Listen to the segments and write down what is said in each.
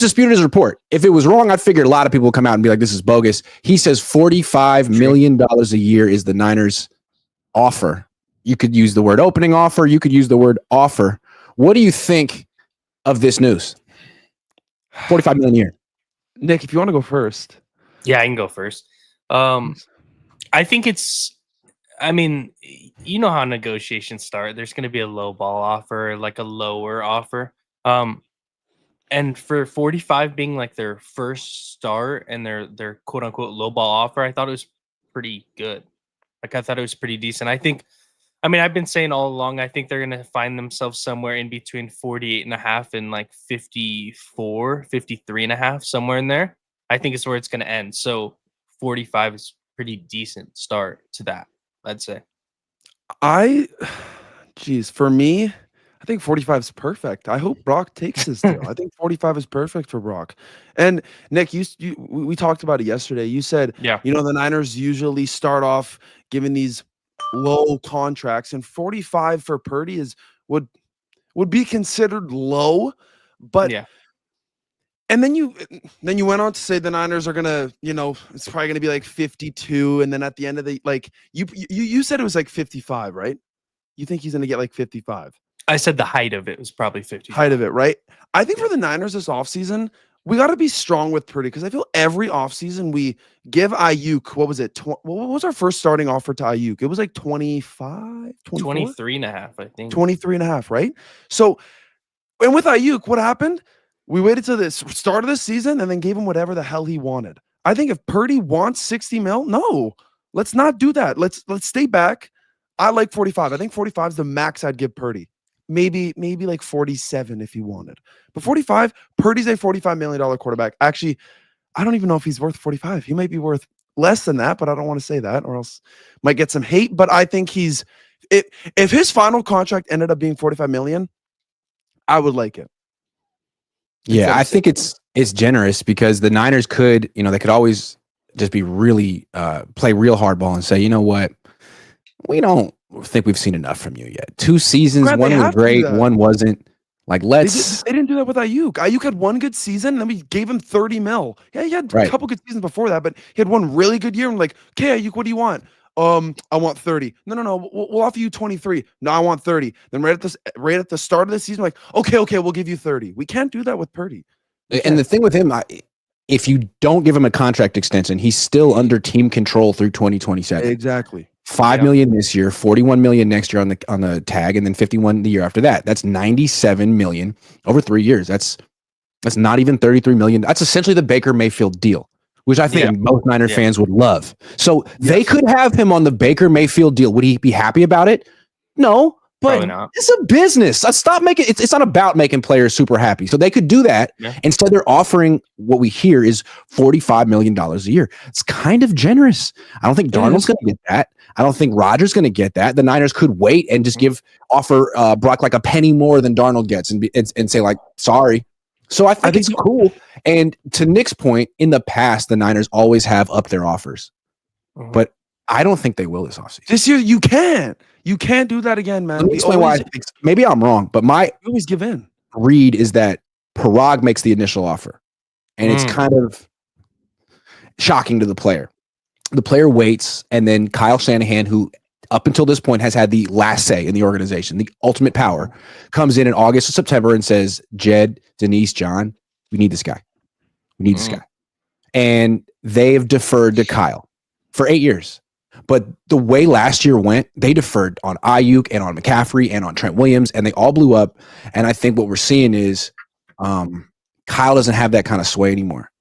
disputed his report. If it was wrong, I figured a lot of people would come out and be like, this is bogus. He says $45 million a year is the Niners offer. You could use the word opening offer. You could use the word offer. What do you think of this news? 45 million a year. Nick, if you want to go first. Yeah, I can go first. I think I mean, you know how negotiations start. There's going to be a low ball offer, like a lower offer. And for 45 being like their first start and their quote unquote low ball offer, I thought it was pretty good. Like I thought it was pretty decent. I've been saying all along, I think they're going to find themselves somewhere in between 48 and a half and like 54, 53 and a half, somewhere in there. I think it's where it's going to end. So 45 is pretty decent start to that, I'd say. For me, I think 45 is perfect. I hope Brock takes this deal. I think 45 is perfect for Brock. And Nick, we talked about it yesterday. You said, the Niners usually start off giving these low contracts, and 45 for Purdy would be considered low, but and then you went on to say the Niners are gonna, it's probably gonna be like 52, and then at the end of the you said it was like 55, right? You think he's gonna get like 55? I said the height of it was probably 50. Height of it, right? I think for the Niners this offseason, we got to be strong with Purdy because I feel every offseason we give Aiyuk, what was it? What was our first starting offer to Aiyuk? It was like 25, 23 and a half, I think. 23 and a half, right? So, and with Aiyuk, what happened? We waited till the start of the season and then gave him whatever the hell he wanted. I think if Purdy wants 60 mil, no, let's not do that. Let's stay back. I like 45. I think 45 is the max I'd give Purdy. Maybe like 47 if he wanted. But 45, Purdy's a $45 million quarterback. Actually, I don't even know if he's worth 45. He might be worth less than that, but I don't want to say that or else might get some hate. But I think if his final contract ended up being 45 million, I would like it. Yeah, I think it's generous because the Niners could, they could always just be really play real hardball and say, you know what, we don't think we've seen enough from you yet. 2 seasons, one was great, one wasn't. Like, they didn't do that with Aiyuk. Aiyuk had one good season, and then we gave him 30 mil. Yeah, he had a couple good seasons before that, but he had one really good year. I'm like, okay, Aiyuk, what do you want? I want 30. No, we'll offer you 23. No, I want 30. Then right at the start of the season, like, okay, we'll give you 30. We can't do that with Purdy. And the thing with him, if you don't give him a contract extension, he's still under team control through 2027. Exactly. $5 million this year, $41 million next year on the tag, and then $51 the year after that. That's $97 million over 3 years. That's not even $33 million. That's essentially the Baker Mayfield deal, which I think most Niner fans would love. So they could have him on the Baker Mayfield deal. Would he be happy about it? No, but it's a business. Let's stop making it's not about making players super happy. So they could do that. Yeah. Instead, they're offering what we hear is $45 million a year. It's kind of generous. I don't think Darnold's going to get that. I don't think Rodgers going to get that. The Niners could wait and just offer Brock like a penny more than Darnold gets and say like, sorry. So I think it's cool. And to Nick's point, in the past, the Niners always have upped their offers, but I don't think they will this offseason. This year, you can't do that again, man. Let me explain why. Maybe I'm wrong, but my always give in. Read is that Parag makes the initial offer, and it's kind of shocking to the player. The player waits, and then Kyle Shanahan, who up until this point has had the last say in the organization, the ultimate power, comes in August or September and says, Jed, Denise, John, we need this guy. We need this guy. And they've deferred to Kyle for 8 years. But the way last year went, they deferred on Aiyuk and on McCaffrey and on Trent Williams, and they all blew up. And I think what we're seeing is Kyle doesn't have that kind of sway anymore.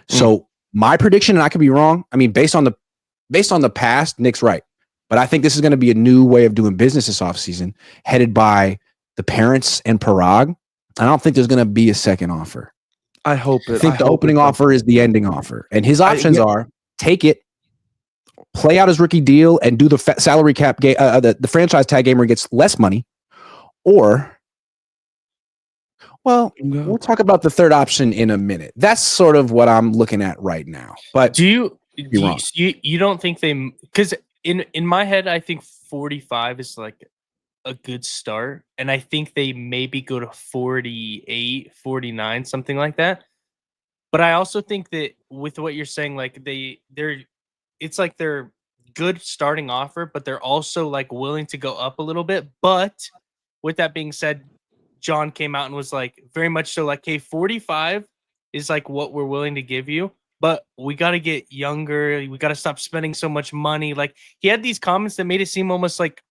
So my prediction, and I could be wrong, I mean, based on the past, Nick's right. But I think this is going to be a new way of doing business this offseason, headed by the parents and Parag. I don't think there's going to be a second offer. I hope it. I think the opening offer is the ending offer. And his options are take it, play out his rookie deal, and do the salary cap game, the franchise tag game where he gets less money. Or, well, we'll talk about the third option in a minute. That's sort of what I'm looking at right now. But do you don't think they, because in my head, I think 45 is like a good start. And I think they maybe go to 48, 49, something like that. But I also think that with what you're saying, like it's like they're good starting offer, but they're also like willing to go up a little bit. But with that being said, John came out and was like very much so like, hey, 45 is like what we're willing to give you, but we got to get younger. We got to stop spending so much money. Like he had these comments that made it seem almost like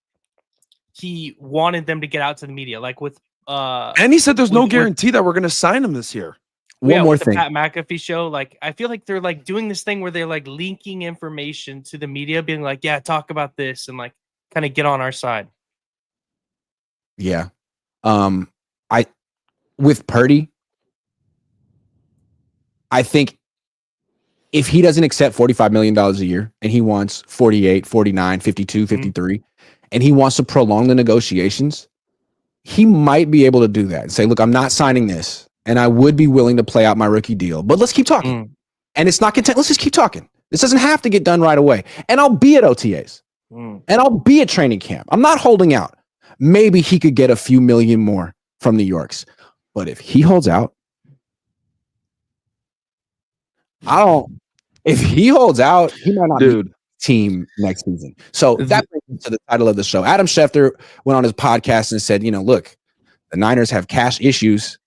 he wanted them to get out to the media, like with And he said there's no guarantee that we're going to sign him this year. One more with thing. the Pat McAfee show, like I feel like they're like doing this thing where they're like leaking information to the media, being like, yeah, talk about this and like kind of get on our side. Yeah. With Purdy, I think if he doesn't accept $45 million a year and he wants 48, 49, 52, 53, and he wants to prolong the negotiations, he might be able to do that and say, look, I'm not signing this, and I would be willing to play out my rookie deal, but let's keep talking. And it's not content. Let's just keep talking. This doesn't have to get done right away. And I'll be at OTAs. And I'll be at training camp. I'm not holding out. Maybe he could get a few million more from the Yorks. But if he holds out, if he holds out, he might not be team next season. So that brings me to the title of the show. Adam Schefter went on his podcast and said, look, the Niners have cash issues.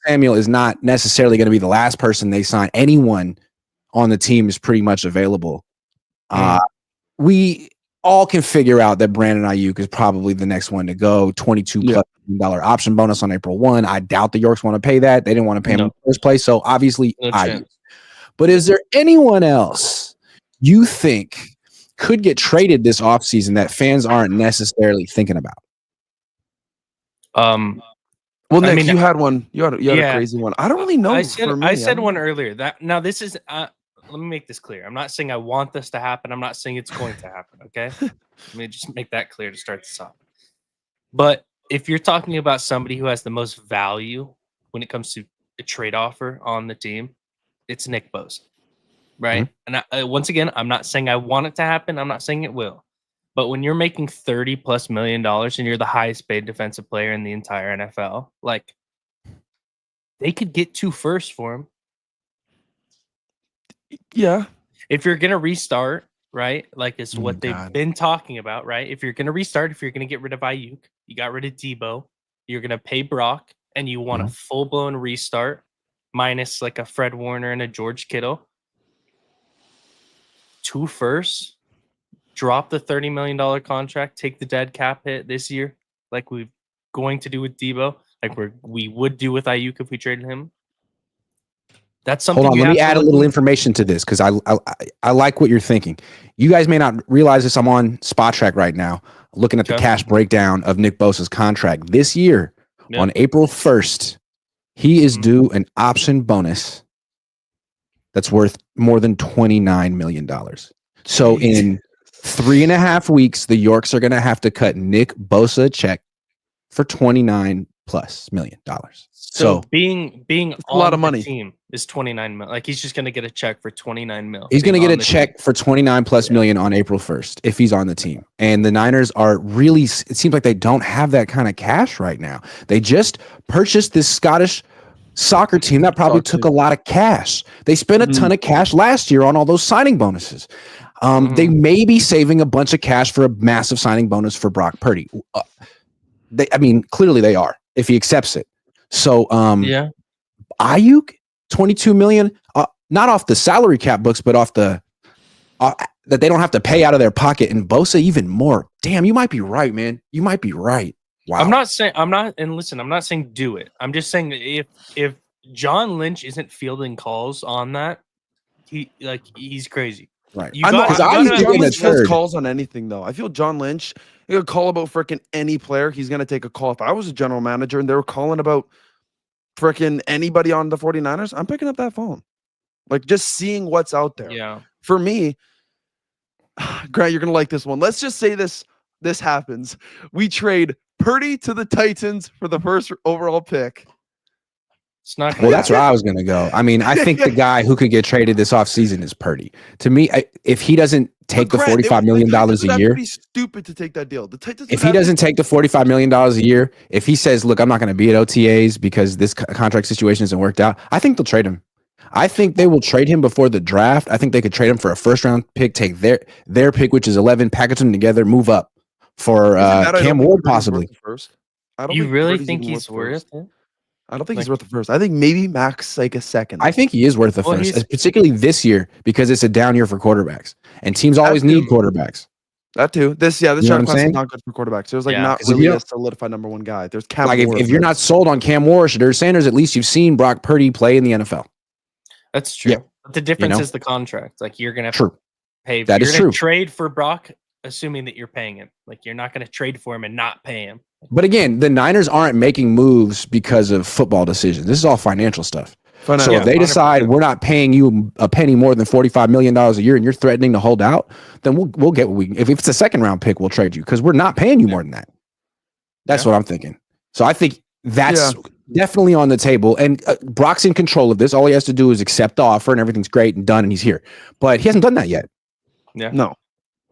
Samuel is not necessarily going to be the last person they sign. Anyone on the team is pretty much available. We all can figure out that Brandon Aiyuk is probably the next one to go. $22+ million option bonus on April 1. I doubt the Yorks want to pay that. They didn't want to pay him in the first place. So obviously Aiyuk. But is there anyone else you think could get traded this offseason that fans aren't necessarily thinking about? Well, Nick, you had one. You had a crazy one. I don't really know. I said one earlier. Now this is. Let me make this clear. I'm not saying I want this to happen. I'm not saying it's going to happen. Okay, let me just make that clear to start this off. But if you're talking about somebody who has the most value when it comes to a trade offer on the team, it's Nick Bosa, right? And once again, I'm not saying I want it to happen. I'm not saying it will. But when you're making $30+ million and you're the highest paid defensive player in the entire NFL, like they could get 2 firsts for him. Yeah. If you're going to restart, right? Like it's what they've been talking about, right? If you're going to restart, if you're going to get rid of Aiyuk, you got rid of Debo, you're going to pay Brock, and you want a full-blown restart minus like a Fred Warner and a George Kittle. 2 firsts. Drop the $30 million contract, take the dead cap hit this year, like we're going to do with Debo, like we would do with Aiyuk if we traded him. That's something. Hold on, let me add a little information to this because I like what you're thinking. You guys may not realize this. I'm on Spot Track right now, looking at the cash breakdown of Nick Bosa's contract this year. On April 1st, he is due an option bonus that's worth more than $29 million. So in 3.5 weeks, the Yorks are going to have to cut Nick Bosa a check for $29+ million. So being a lot of money. Team is $29 million. Like he's just going to get a check for $29 million. He's going to get a check for $29+ million on April 1st if he's on the team. And the Niners are really. It seems like they don't have that kind of cash right now. They just purchased this Scottish soccer team that probably took a lot of cash. They spent a ton of cash last year on all those signing bonuses. They may be saving a bunch of cash for a massive signing bonus for Brock Purdy. Clearly they are if he accepts it. So, Aiyuk, $22 million, not off the salary cap books, but off the that they don't have to pay out of their pocket. And Bosa even more. Damn, you might be right, man. You might be right. Wow. I'm not saying do it. I'm just saying that if John Lynch isn't fielding calls on that, he's crazy. Right. John Lynch fields calls on anything, though. I feel John Lynch, he could call about freaking any player. He's going to take a call. If I was a general manager and they were calling about freaking anybody on the 49ers, I'm picking up that phone. Like, just seeing what's out there. Yeah. For me, Grant, you're going to like this one. Let's just say this happens. We trade Purdy to the Titans for the first overall pick. It's not. Well, that's where I was going to go. I mean, I think the guy who could get traded this offseason is Purdy. To me, if he doesn't take the $45 million a year, be stupid to take that deal. If he doesn't take the $45 million a year, if he says, look, I'm not going to be at OTAs because this contract situation hasn't worked out, I think they'll trade him. I think they will trade him before the draft. I think they could trade him for a first-round pick, take their pick, which is 11, package them together, move up for Cam Ward possibly. You really think he's worth it? I don't think he's worth the first. I think maybe max like a second. I think he is worth the first, particularly this year because it's a down year for quarterbacks, and teams always need quarterbacks. That too. This draft class is not good for quarterbacks. There's not really a solidified number one guy. There's Cam Ward. If you're not sold on Cam Ward or Shedeur Sanders, at least you've seen Brock Purdy play in the NFL. That's true. Yeah. But the difference is the contract. Like you're gonna have to pay. That is true. Trade for Brock, assuming that you're paying him. Like you're not gonna trade for him and not pay him. But again, the Niners aren't making moves because of football decisions. This is all financial stuff. So if they decide 100%. We're not paying you a penny more than $45 million a year and you're threatening to hold out, then we'll get what we. If it's a second round pick, we'll trade you because we're not paying you more than that. That's what I'm thinking. So I think that's definitely on the table. And Brock's in control of this. All he has to do is accept the offer and everything's great and done and he's here. But he hasn't done that yet. Yeah. No.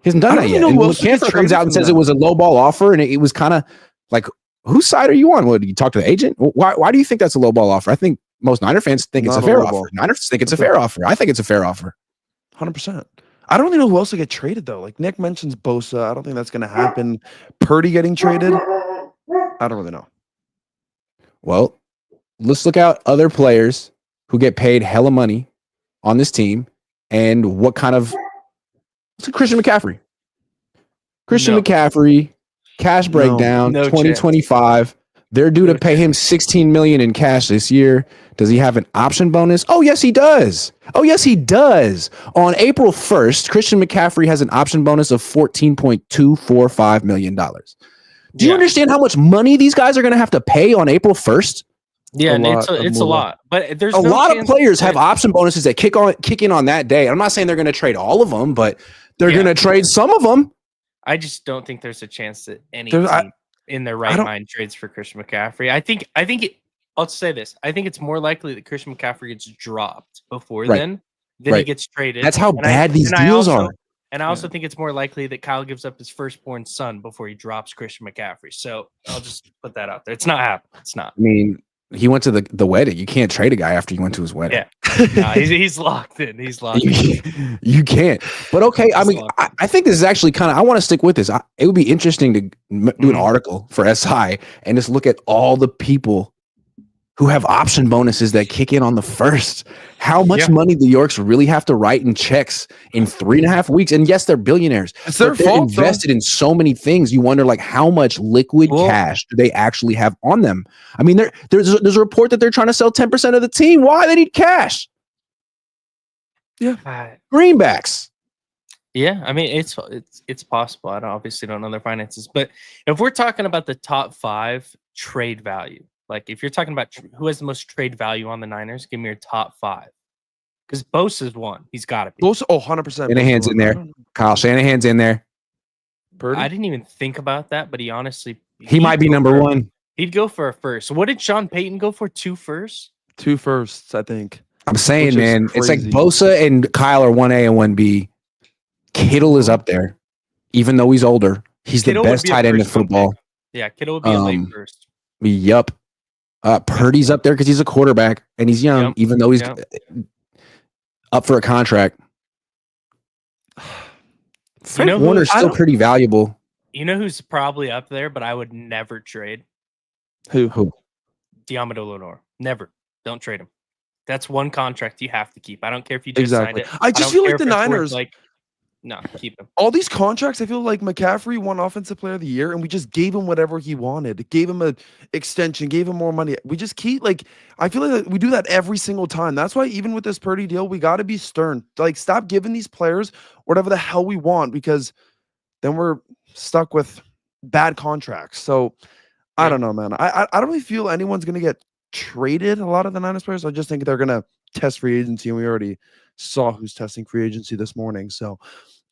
He hasn't done that yet. And when Cancer comes out and says it was a low ball offer and it was kind of like, whose side are you on? What, do you talk to the agent? Why do you think that's a low ball offer? I think most Niner fans think it's a fair offer. Niners think it's a fair offer. I think it's a fair offer. 100%. I don't really know who else will get traded, though. Like Nick mentions Bosa. I don't think that's going to happen. Purdy getting traded. I don't really know. Well, let's look at other players who get paid hella money on this team and what kind of Christian McCaffrey. McCaffrey, cash breakdown, 2025. Chance. They're due to pay him $16 million in cash this year. Does he have an option bonus? Oh, yes, he does. On April 1st, Christian McCaffrey has an option bonus of $14.245 million. Do you understand how much money these guys are going to have to pay on April 1st? Yeah, it's a lot. But there's a lot of players have option bonuses that kick in on that day. I'm not saying they're going to trade all of them, but they're going to trade some of them. I just don't think there's a chance that any team in their right mind trades for Christian McCaffrey. I'll say this. I think it's more likely that Christian McCaffrey gets dropped before then he gets traded. That's how bad these deals are. And I also think it's more likely that Kyle gives up his firstborn son before he drops Christian McCaffrey. So I'll just put that out there. It's not happening. It's not. I mean, he went to the wedding. You can't trade a guy after you went to his wedding. Yeah, he's locked in. He's locked in. You can't. But okay, I mean, I think this is actually kind of, I want to stick with this. It would be interesting to do an article for SI and just look at all the people who have option bonuses that kick in on the first. How much money the Yorks really have to write in checks in 3.5 weeks. And yes, they're billionaires. It's their fault. They're invested in so many things. You wonder, like, how much liquid cash do they actually have on them? I mean, there's a report that they're trying to sell 10% of the team. Why? They need cash. Yeah. Greenbacks. Yeah, I mean, it's possible. I obviously don't know their finances. But if we're talking about the top 5 trade value, like if you're talking about who has the most trade value on the Niners, give me your top 5. Because Bosa's one. He's got to be. Bosa, 100%. Shanahan's in there. Kyle Shanahan's in there. Purdy? I didn't even think about that, but he honestly... He might be number 1. He'd go for a first. What did Sean Payton go for? 2 firsts? 2 firsts, I think. I'm saying, man, it's like Bosa and Kyle are 1A and 1B. Kittle is up there. Even though he's older, he's the best tight end in football. Yeah, Kittle would be a late first. Yup. Purdy's up there because he's a quarterback and he's young, even though he's up for a contract. Frank Warner's still pretty valuable. You know who's probably up there, but I would never trade? Who? Diamado Lenore. Never. Don't trade him. That's one contract you have to keep. I don't care if you just signed it. I just feel like the Niners... No, keep him. All these contracts, I feel like McCaffrey won Offensive Player of the Year, and we just gave him whatever he wanted. Gave him an extension, gave him more money. We just keep, I feel like we do that every single time. That's why even with this Purdy deal, we got to be stern. Stop giving these players whatever the hell we want, because then we're stuck with bad contracts. So, I don't know, man. I don't really feel anyone's going to get traded, a lot of the Niners players. I just think they're going to test free agency, and we already saw who's testing free agency this morning. So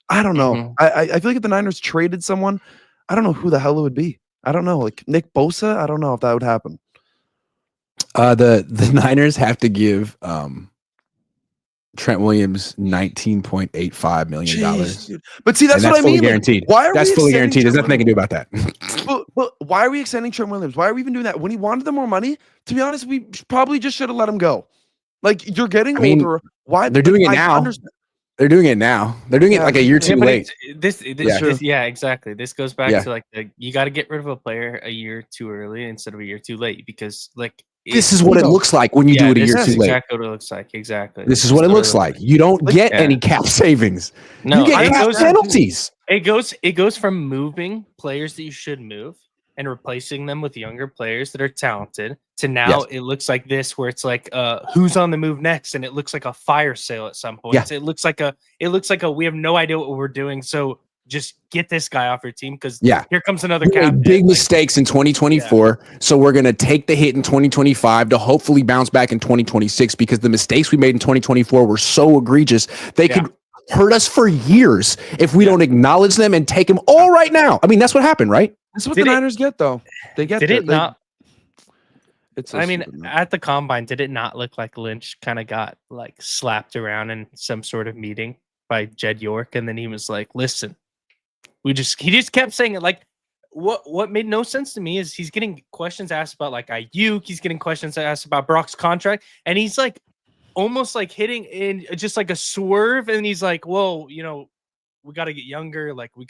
I don't know. I feel like if the Niners traded someone, I don't know who the hell it would be. I don't know. Like Nick Bosa, I don't know if that would happen. The Niners have to give Trent Williams $19.85 million. Jeez, dude. But see, that's And what I fully mean. guaranteed. Why are That's we fully extending guaranteed. There's Trent nothing they can do about that. But why are we extending Trent Williams? Why are we even doing that? When he wanted the more money, to be honest, we probably just should have let him go. Like, you're getting older. Why? They're doing it now. They're doing it now. They're doing it like a year too late. This, exactly. This goes back to like you got to get rid of a player a year too early instead of a year too late, because like this is what it looks like when you do it a year too late. Exactly what it looks like. Exactly. This is what it looks like. You don't get any cap savings. No, you get cap penalties. It goes from moving players that you should move and replacing them with younger players that are talented to now it looks like this, where it's like who's on the move next, and it looks like a fire sale at some point. Yeah. It looks like a we have no idea what we're doing, so just get this guy off your team, because here comes another cap. Big mistakes in 2024, so we're gonna take the hit in 2025 to hopefully bounce back in 2026, because the mistakes we made in 2024 were so egregious they could hurt us for years if we don't acknowledge them and take them all right now. I mean, that's what happened, right? That's what the Niners get, though. They get. Did it not? It's so at the combine, did it not look like Lynch kind of got like slapped around in some sort of meeting by Jed York, and then he was like, "Listen, he just kept saying it." Like, what made no sense to me is he's getting questions asked about like Aiyuk, he's getting questions asked about Brock's contract, and he's like almost like hitting in just like a swerve, and he's like, "Whoa, we got to get younger. Like we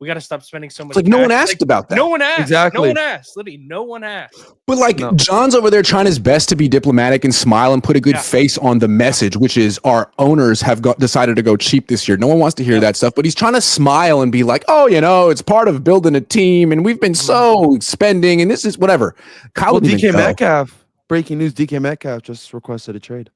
got to stop spending so much." It's like no one asked about that. No one asked. Exactly. No one asked. Literally, no one asked. But like John's over there trying his best to be diplomatic and smile and put a good face on the message, which is our owners have decided to go cheap this year. No one wants to hear that stuff, but he's trying to smile and be like, "Oh, it's part of building a team, and we've been so spending, and this is whatever." Kyle DK Metcalf. Breaking news: DK Metcalf just requested a trade.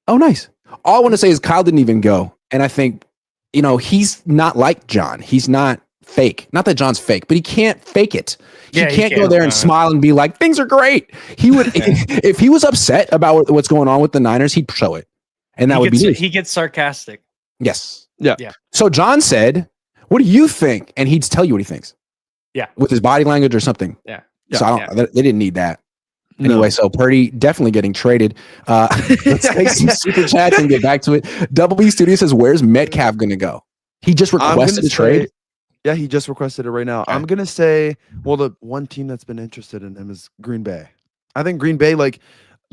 Oh, nice. All I want to say is Kyle didn't even go, and I think he's not like John. He's not fake. Not that John's fake, but he can't fake it. He can't go there and smile and be like, things are great. He would, if he was upset about what's going on with the Niners, he'd show it. And that would be he gets sarcastic. Yes. Yeah. So John said, "What do you think?" And he'd tell you what he thinks. Yeah. With his body language or something. Yeah. So they didn't need that. Anyway, so Purdy definitely getting traded. Let's take some super chats and get back to it. Double B Studio says, "Where's Metcalf going to go?" He just requested a trade. Yeah, he just requested it right now. Okay. I'm going to say, well, the one team that's been interested in him is Green Bay. I think Green Bay, like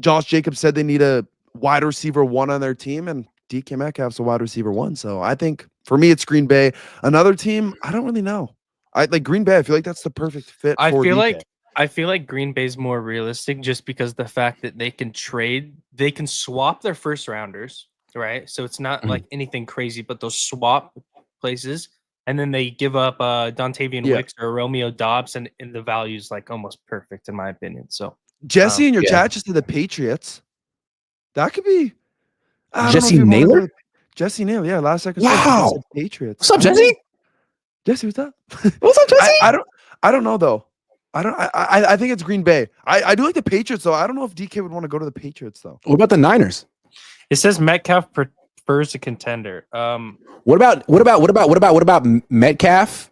Josh Jacobs said, they need a wide receiver 1 on their team, and DK Metcalf's a wide receiver 1. So I think for me, it's Green Bay. Another team, I don't really know. I like Green Bay. I feel like that's the perfect fit. I feel like Green Bay's more realistic, just because the fact that they can swap their first rounders, right? So it's not like anything crazy, but they'll swap places. And then they give up Dontavian Wicks or Romeo Dobbs, and the value's like almost perfect in my opinion. So Jesse in your chat just said the Patriots. That could be Jesse Naylor. Jesse Naylor, yeah. Last second. Wow. Patriots. What's up, Jesse? Jesse, what's up? What's up, Jesse? I don't know though. I think it's Green Bay. I do like the Patriots though. I don't know if DK would want to go to the Patriots though. What about the Niners? It says Metcalf prefers a contender. What about Metcalf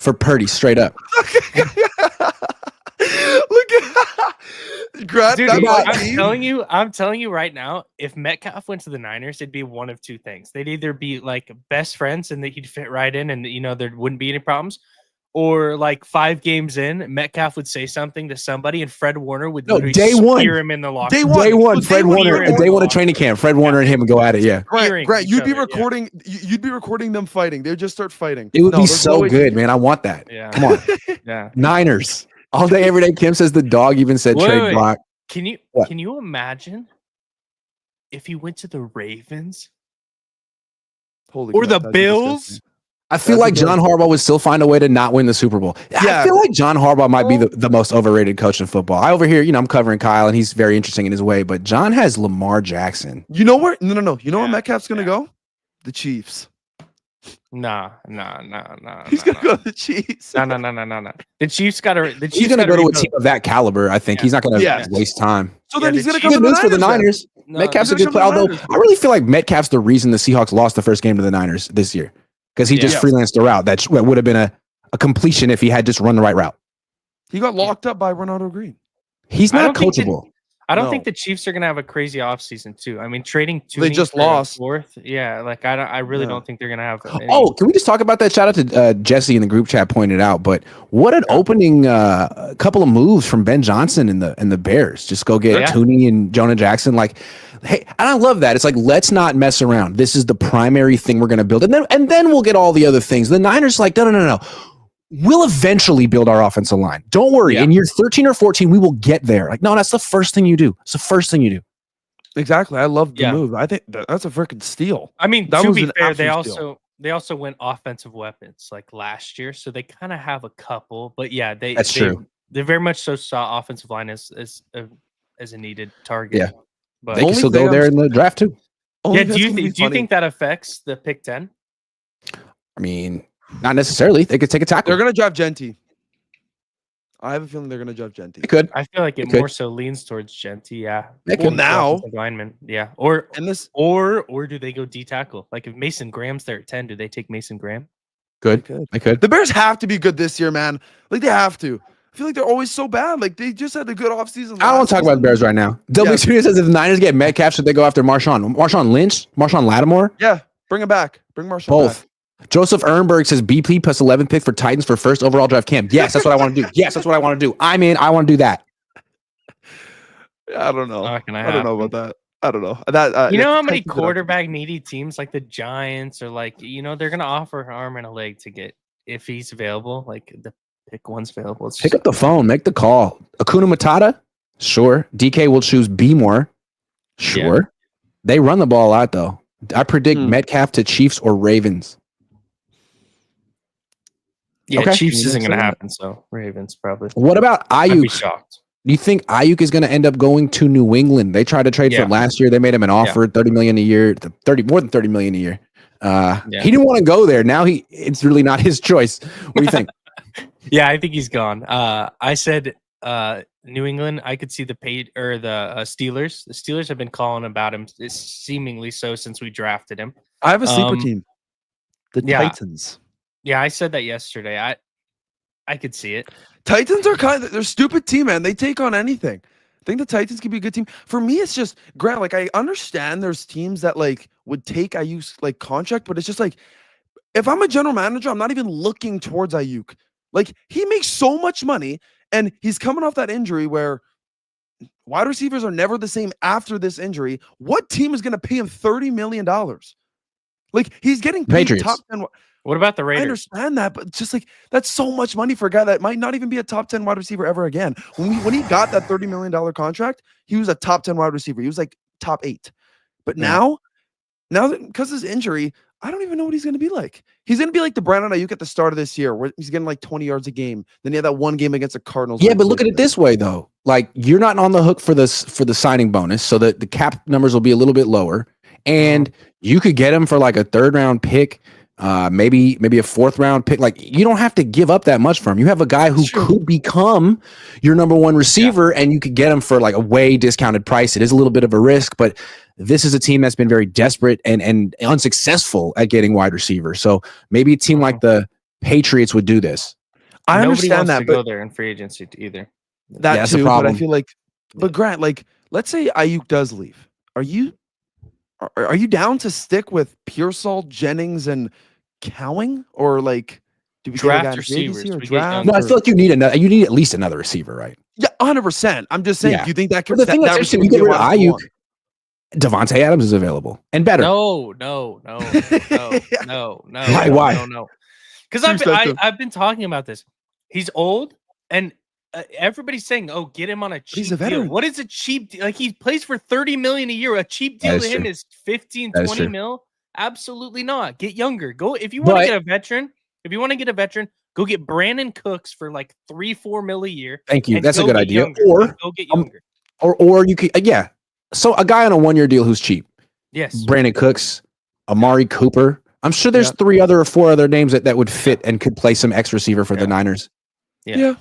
for Purdy straight up? Look at Grant, dude. I'm telling you right now, if Metcalf went to the Niners, it'd be one of two things. They'd either be like best friends and that he'd fit right in, and there wouldn't be any problems, or like 5 games in, Metcalf would say something to somebody, and Fred Warner would spear him in the locker room. Day one, Fred Warner, day one of training camp. Fred Warner and him would go at it. Yeah, Grant, you'd be recording. You'd be recording them fighting. They'd just start fighting. It would be so good, man. I want that. Yeah, come on. Yeah, Niners all day, every day. Kim says the dog even said trade block. Can you imagine if he went to the Ravens or the Bills? I feel like John Harbaugh would still find a way to not win the Super Bowl. Yeah. I feel like John Harbaugh might be the most overrated coach in football. I over here, I'm covering Kyle, and he's very interesting in his way, but John has Lamar Jackson. You know where? No. You know where Metcalf's going to go? The Chiefs. Nah. He's going to go to the Chiefs. No. The Chiefs got to. He's going to go to a team of that caliber. I think he's not going to waste time. So then he's going to come to the Niners for the Niners. Metcalf's a good player. Although I really feel like Metcalf's the reason the Seahawks lost the first game to the Niners this year. Because he just freelanced a route that would have been a completion if he had just run the right route. He got locked up by Ronaldo Green. He's not coachable. I don't No. think the Chiefs are gonna have a crazy offseason too. I mean, trading They Tooney just for a lost. fourth. Yeah, like I really Yeah. don't think they're gonna have. Any, Oh, can we just talk about that? Shout out to Jesse in the group chat pointed out, but what an opening couple of moves from Ben Johnson and the Bears. Just go get Tooney and Jonah Jackson. Like, hey, and I love that. It's like, let's not mess around. This is the primary thing we're gonna build, and then we'll get all the other things. The Niners like, no. We'll eventually build our offensive line. Don't worry. In year 13 or 14, we will get there. Like, no, that's the first thing you do. It's the first thing you do. Exactly. I love the move. I think that's a freaking steal. I mean, that to was be an fair, they absolute also went offensive weapons like last year, so they kind of have a couple. But yeah, That's true. They very much so saw offensive line as a needed target. Yeah, but they can still go there in the draft too. Yeah. Do you think that affects the pick 10? I mean, not necessarily. They could take a tackle. They're going to draft Genty. I have a feeling they're going to draft Genty. They could. I feel like it more so leans towards Genty. Yeah. Well, now lineman. Yeah. Or do they go D tackle? Like if Mason Graham's there at 10, do they take Mason Graham? Good. They could. The Bears have to be good this year, man. Like they have to. I feel like they're always so bad. Like they just had a good offseason. I don't want to talk about the Bears right now. W says if the Niners get Metcalf, should they go after Marshawn Lynch, Marshawn Lattimore? Yeah, bring him back. Bring Marshawn both. Back. Joseph Ehrenberg says BP plus 11 pick for Titans for first overall draft camp. Yes, that's what I want to do. Yes, that's what I want to do. I'm in. I want to do that. I don't know. I don't know about that. I don't know. That you know how many quarterback needy teams like the Giants or like they're gonna offer an arm and a leg to get if he's available. Like the pick one's available. Pick up the phone. Make the call. Akuna Matata. Sure. DK will choose B more. Sure. Yeah. They run the ball a lot though. I predict Metcalf to Chiefs or Ravens. Yeah, okay. Chiefs isn't going to happen, so Ravens probably. What about Aiyuk? I'd be shocked. Do you think Aiyuk is going to end up going to New England? They tried to trade for him last year. They made him an offer, $30 million a year, more than $30 million a year. He didn't want to go there. Now it's really not his choice. What do you think? Yeah, I think he's gone. I said New England. I could see the Steelers. The Steelers have been calling about him, seemingly so since we drafted him. I have a sleeper team, the Titans. Yeah, I said that yesterday. I could see it. Titans are they're a stupid team, man. They take on anything. I think the Titans could be a good team. For me, it's just Grant. Like I understand there's teams that like would take Aiyuk's like contract, but it's just like if I'm a general manager, I'm not even looking towards Aiyuk. Like he makes so much money, and he's coming off that injury where wide receivers are never the same after this injury. What team is going to pay him $30 million? Like he's getting paid Patriots. Top 10. What about the Raiders? I understand that, but just like that's so much money for a guy that might not even be a top 10 wide receiver ever again. When he got that $30 million contract, he was a top 10 wide receiver. He was like top 8. But now that because of his injury, I don't even know what he's going to be like. He's going to be like the Brandon Aiyuk at the start of this year, where he's getting like 20 yards a game. Then he had that one game against the Cardinals. Yeah, but look at it this way though. Like you're not on the hook for the signing bonus, so that the cap numbers will be a little bit lower, and you could get him for like a 3rd round pick. Maybe a 4th round pick. Like you don't have to give up that much for him. You have a guy who could become your number 1 receiver, and you could get him for like a way discounted price. It is a little bit of a risk, but this is a team that's been very desperate and unsuccessful at getting wide receivers. So maybe a team like the Patriots would do this. I Nobody understand wants that, to but go there in free agency either. That's too. But I feel like, but Grant, like, let's say Aiyuk does leave. Are you down to stick with Pearsall, Jennings, and Cowing, or like do we draft receivers? No, I feel like you need at least another receiver, right? Yeah, 100%. I'm just saying. Do you think that could? The thing that's interesting, you get rid of Aiyuk. Devontae Adams is available and better. No. Why? No. Because I've been talking about this. He's old, and everybody's saying, "Oh, get him on a cheap He's a veteran. deal." What is a cheap deal? Like he plays for $30 million a year. A cheap deal to him is 15, 20 mil. Absolutely not. Get younger. Go if you want to get a veteran. If you want to get a veteran, go get Brandon Cooks for like 3-4 mil a year. Thank you. That's a good idea. Or go get younger. Or you could So a guy on a 1-year deal who's cheap. Yes. Brandon Cooks, Amari Cooper. I'm sure there's 3 other or 4 other names that would fit and could play some X receiver for the Niners. Yeah.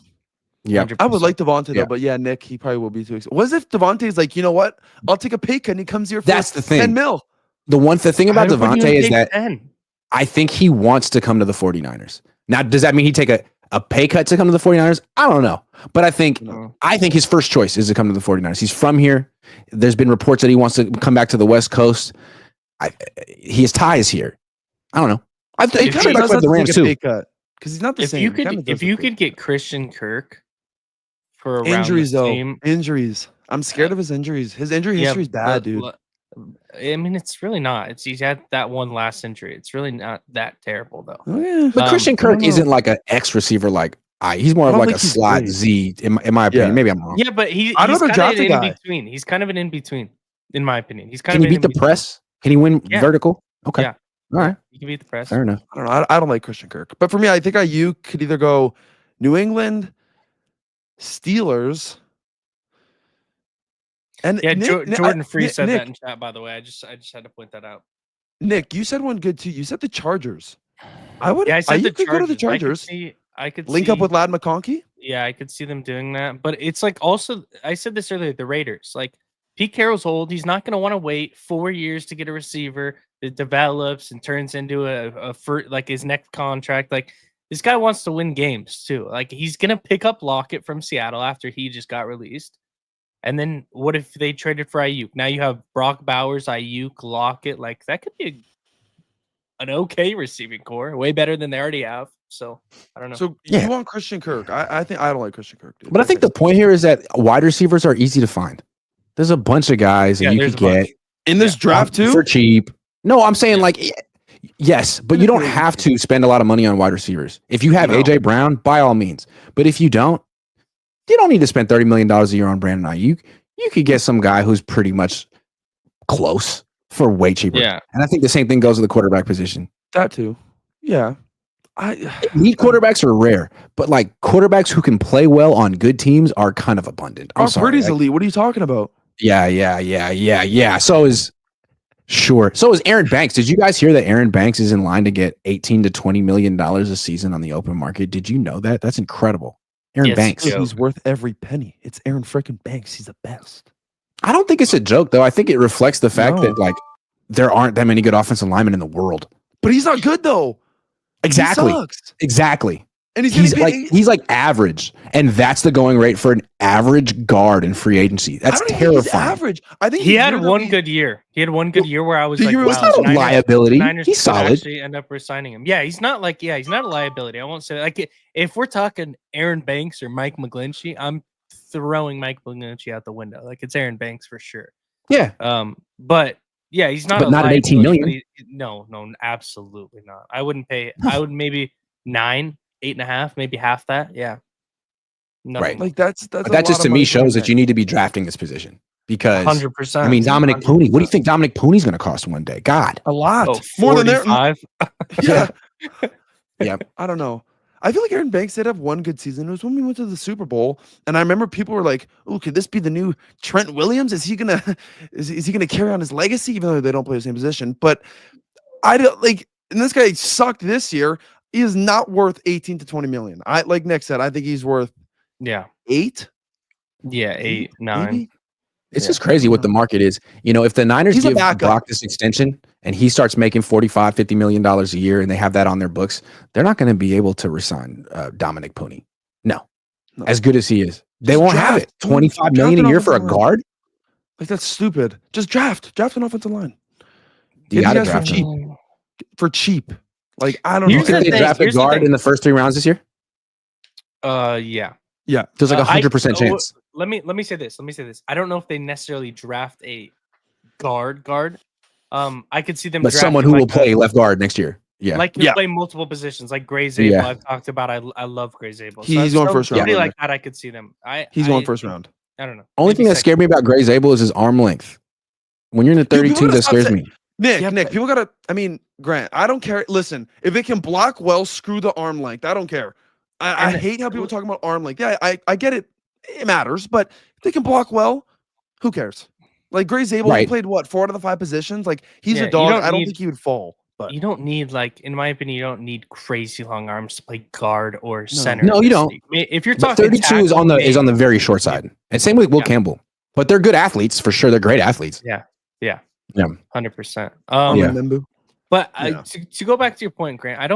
100%. I would like Devontae though, but Nick, he probably will be too expensive. What if Devontae's like, you know what? I'll take a pay cut and he comes here for That's the thing. 10 mil. The thing about Devontae is that 10. I think he wants to come to the 49ers. Now, does that mean he take a a pay cut to come to the 49ers? I don't know. But I think No. his first choice is to come to the 49ers. He's from here. There's been reports that he wants to come back to the West Coast. He has ties here. I don't know. I think He kinda does have the to Rams take a pay too. cut because he's not the If same. you He kinda could, does if have you to take- could get Christian Kirk for around injuries the though, same, injuries. I'm scared of his injuries. His injury history is bad, but dude. I mean, it's really not. He's had that one last injury. It's really not that terrible though. Oh, yeah. But Christian I don't Kirk know. isn't like an X receiver. He's more I of don't like a think he's slot great. Z in my opinion. Yeah. Maybe I'm wrong. Yeah, but he's I'd rather kind draft of a an guy. in-between. He's kind of an in-between, in my opinion. He's kind Can of he an beat the in-between. press? Can he win Yeah. vertical? Okay. Yeah. All right. He can beat the press. Fair enough. I don't know. I don't like Christian Kirk. But for me, I think Aiyuk could either go New England, Steelers, and Yeah, Nick, Jordan Free said Nick, that in chat, by the way. I just had to point that out. Nick, you said one good too. You said the Chargers. I would. Yeah, I said the Aiyuk could go to the Chargers. Chargers. I could Link see, up with Lad McConkey. Yeah, I could see them doing that. But it's like also, I said this earlier, the Raiders. Like Pete Carroll's old. He's not going to want to wait 4 years to get a receiver that develops and turns into like his next contract. Like this guy wants to win games too. Like he's going to pick up Lockett from Seattle after he just got released. And then what if they traded for Aiyuk? Now you have Brock Bowers, Aiyuk, Lockett. Like that could be an okay receiving core, way better than they already have. So I don't know. So Yeah. you want Christian Kirk? I think I don't like Christian Kirk, dude. But I think the point here is that wide receivers are easy to find. There's a bunch of guys that you there's could a bunch. get in this draft too. for cheap. No, I'm saying yes, but you don't have to spend a lot of money on wide receivers. If you have No. AJ Brown, by all means. But if you don't need to spend $30 million a year on Brandon Aiyuk. You could get some guy who's pretty much close for way cheaper. Yeah. And I think the same thing goes to the quarterback position. That too. Yeah. Elite quarterbacks are rare, but like quarterbacks who can play well on good teams are kind of abundant. I'm sorry. Purdy's elite. What are you talking about? Yeah. So is Aaron Banks. Did you guys hear that Aaron Banks is in line to get $18 to $20 million a season on the open market? Did you know that? That's incredible. Aaron Banks. joke. He's worth every penny. It's Aaron freaking Banks. He's the best. I don't think it's a joke though. I think it reflects the fact No. that like there aren't that many good offensive linemen in the world. But he's not good though. Exactly. He sucks. Exactly. And He's like average, and that's the going rate for an average guard in free agency. That's I don't even think he's terrifying. average. I think He he's had year one that good year. He had one good year where I was the like, year was wow, not the a Niners- liability. Niners He's could solid. actually end up resigning him. Yeah, he's not a liability. I won't say like if we're talking Aaron Banks or Mike McGlinchey, I'm throwing Mike McGlinchey out the window. Like it's Aaron Banks for sure. Yeah. But yeah, he's not. But a not at 18 liability, million. but no, absolutely not. I wouldn't pay. I would maybe 9, 8.5, maybe half that. Yeah. Nothing. Right. like that's But a that just lot to of me money shows for that you need to be drafting this position because 100%. I mean Dominic Pooney. What do you think Dominic Pooney's going to cost one day? God. a lot Oh, more than there. 45? Yeah. Yep. I don't know. I feel like Aaron Banks did have one good season. It was when we went to the Super Bowl, and I remember people were like, "Oh, could this be the new Trent Williams? Is he gonna is he gonna carry on his legacy?" Even though they don't play the same position, but I don't like. And this guy sucked this year. He is not worth 18 to 20 million. I like Nick said. I think he's worth Yeah. 8. Yeah. 8, 9. Maybe? It's Yeah. just crazy what the market is. You know, if the Niners He's a give backup. Brock this extension and he starts making $45-50 million a year and they have that on their books, they're not going to be able to resign Dominic Pooney. No. No. As good as he is. They Just won't have draft. it. $25 million Draft a an year for a offensive line. guard? Like that's stupid. Just draft an offensive line. You Get got to these guys draft for him. cheap. For cheap. Like I don't You Here's know. think the they thing, draft a here's the guard thing. in the first 3 rounds this year? Yeah. Yeah. There's like a I- 100% chance. Let me say this. I don't know if they necessarily draft a guard. I could see them But someone drafting who will like a- play left guard next year. Yeah. Like Yeah. play multiple positions, like Gray Zabel. Yeah. I've talked about. I love Gray Zabel. He's going first round. Somebody Yeah. like that, I could see them. He's going first round. I don't know. Only Maybe thing that second. scared me about Gray Zabel is his arm length. When you're in the Dude, people 32, gotta that stop scares saying- me. Nick, Yeah, Nick, but- people gotta. I mean, Grant, I don't care. Listen, if it can block well, screw the arm length. I don't care. I And- hate how people talk about arm length. Yeah, I get it. It matters, but if they can block well, who cares? Like Gray Zabel, he Right. played what 4 out of the 5 positions. Like he's Yeah, a you dog. don't I don't need- think he would fall. But You don't need, like, in my opinion, you don't need crazy long arms to play guard or center. No, in you this don't. league. If you're But talking 32 is on tackle, the very short side. And same with Will Yeah. Campbell. But they're good athletes for sure. They're great athletes. 100%. Yeah. Membu. But Yeah. to go back to your point, Grant, I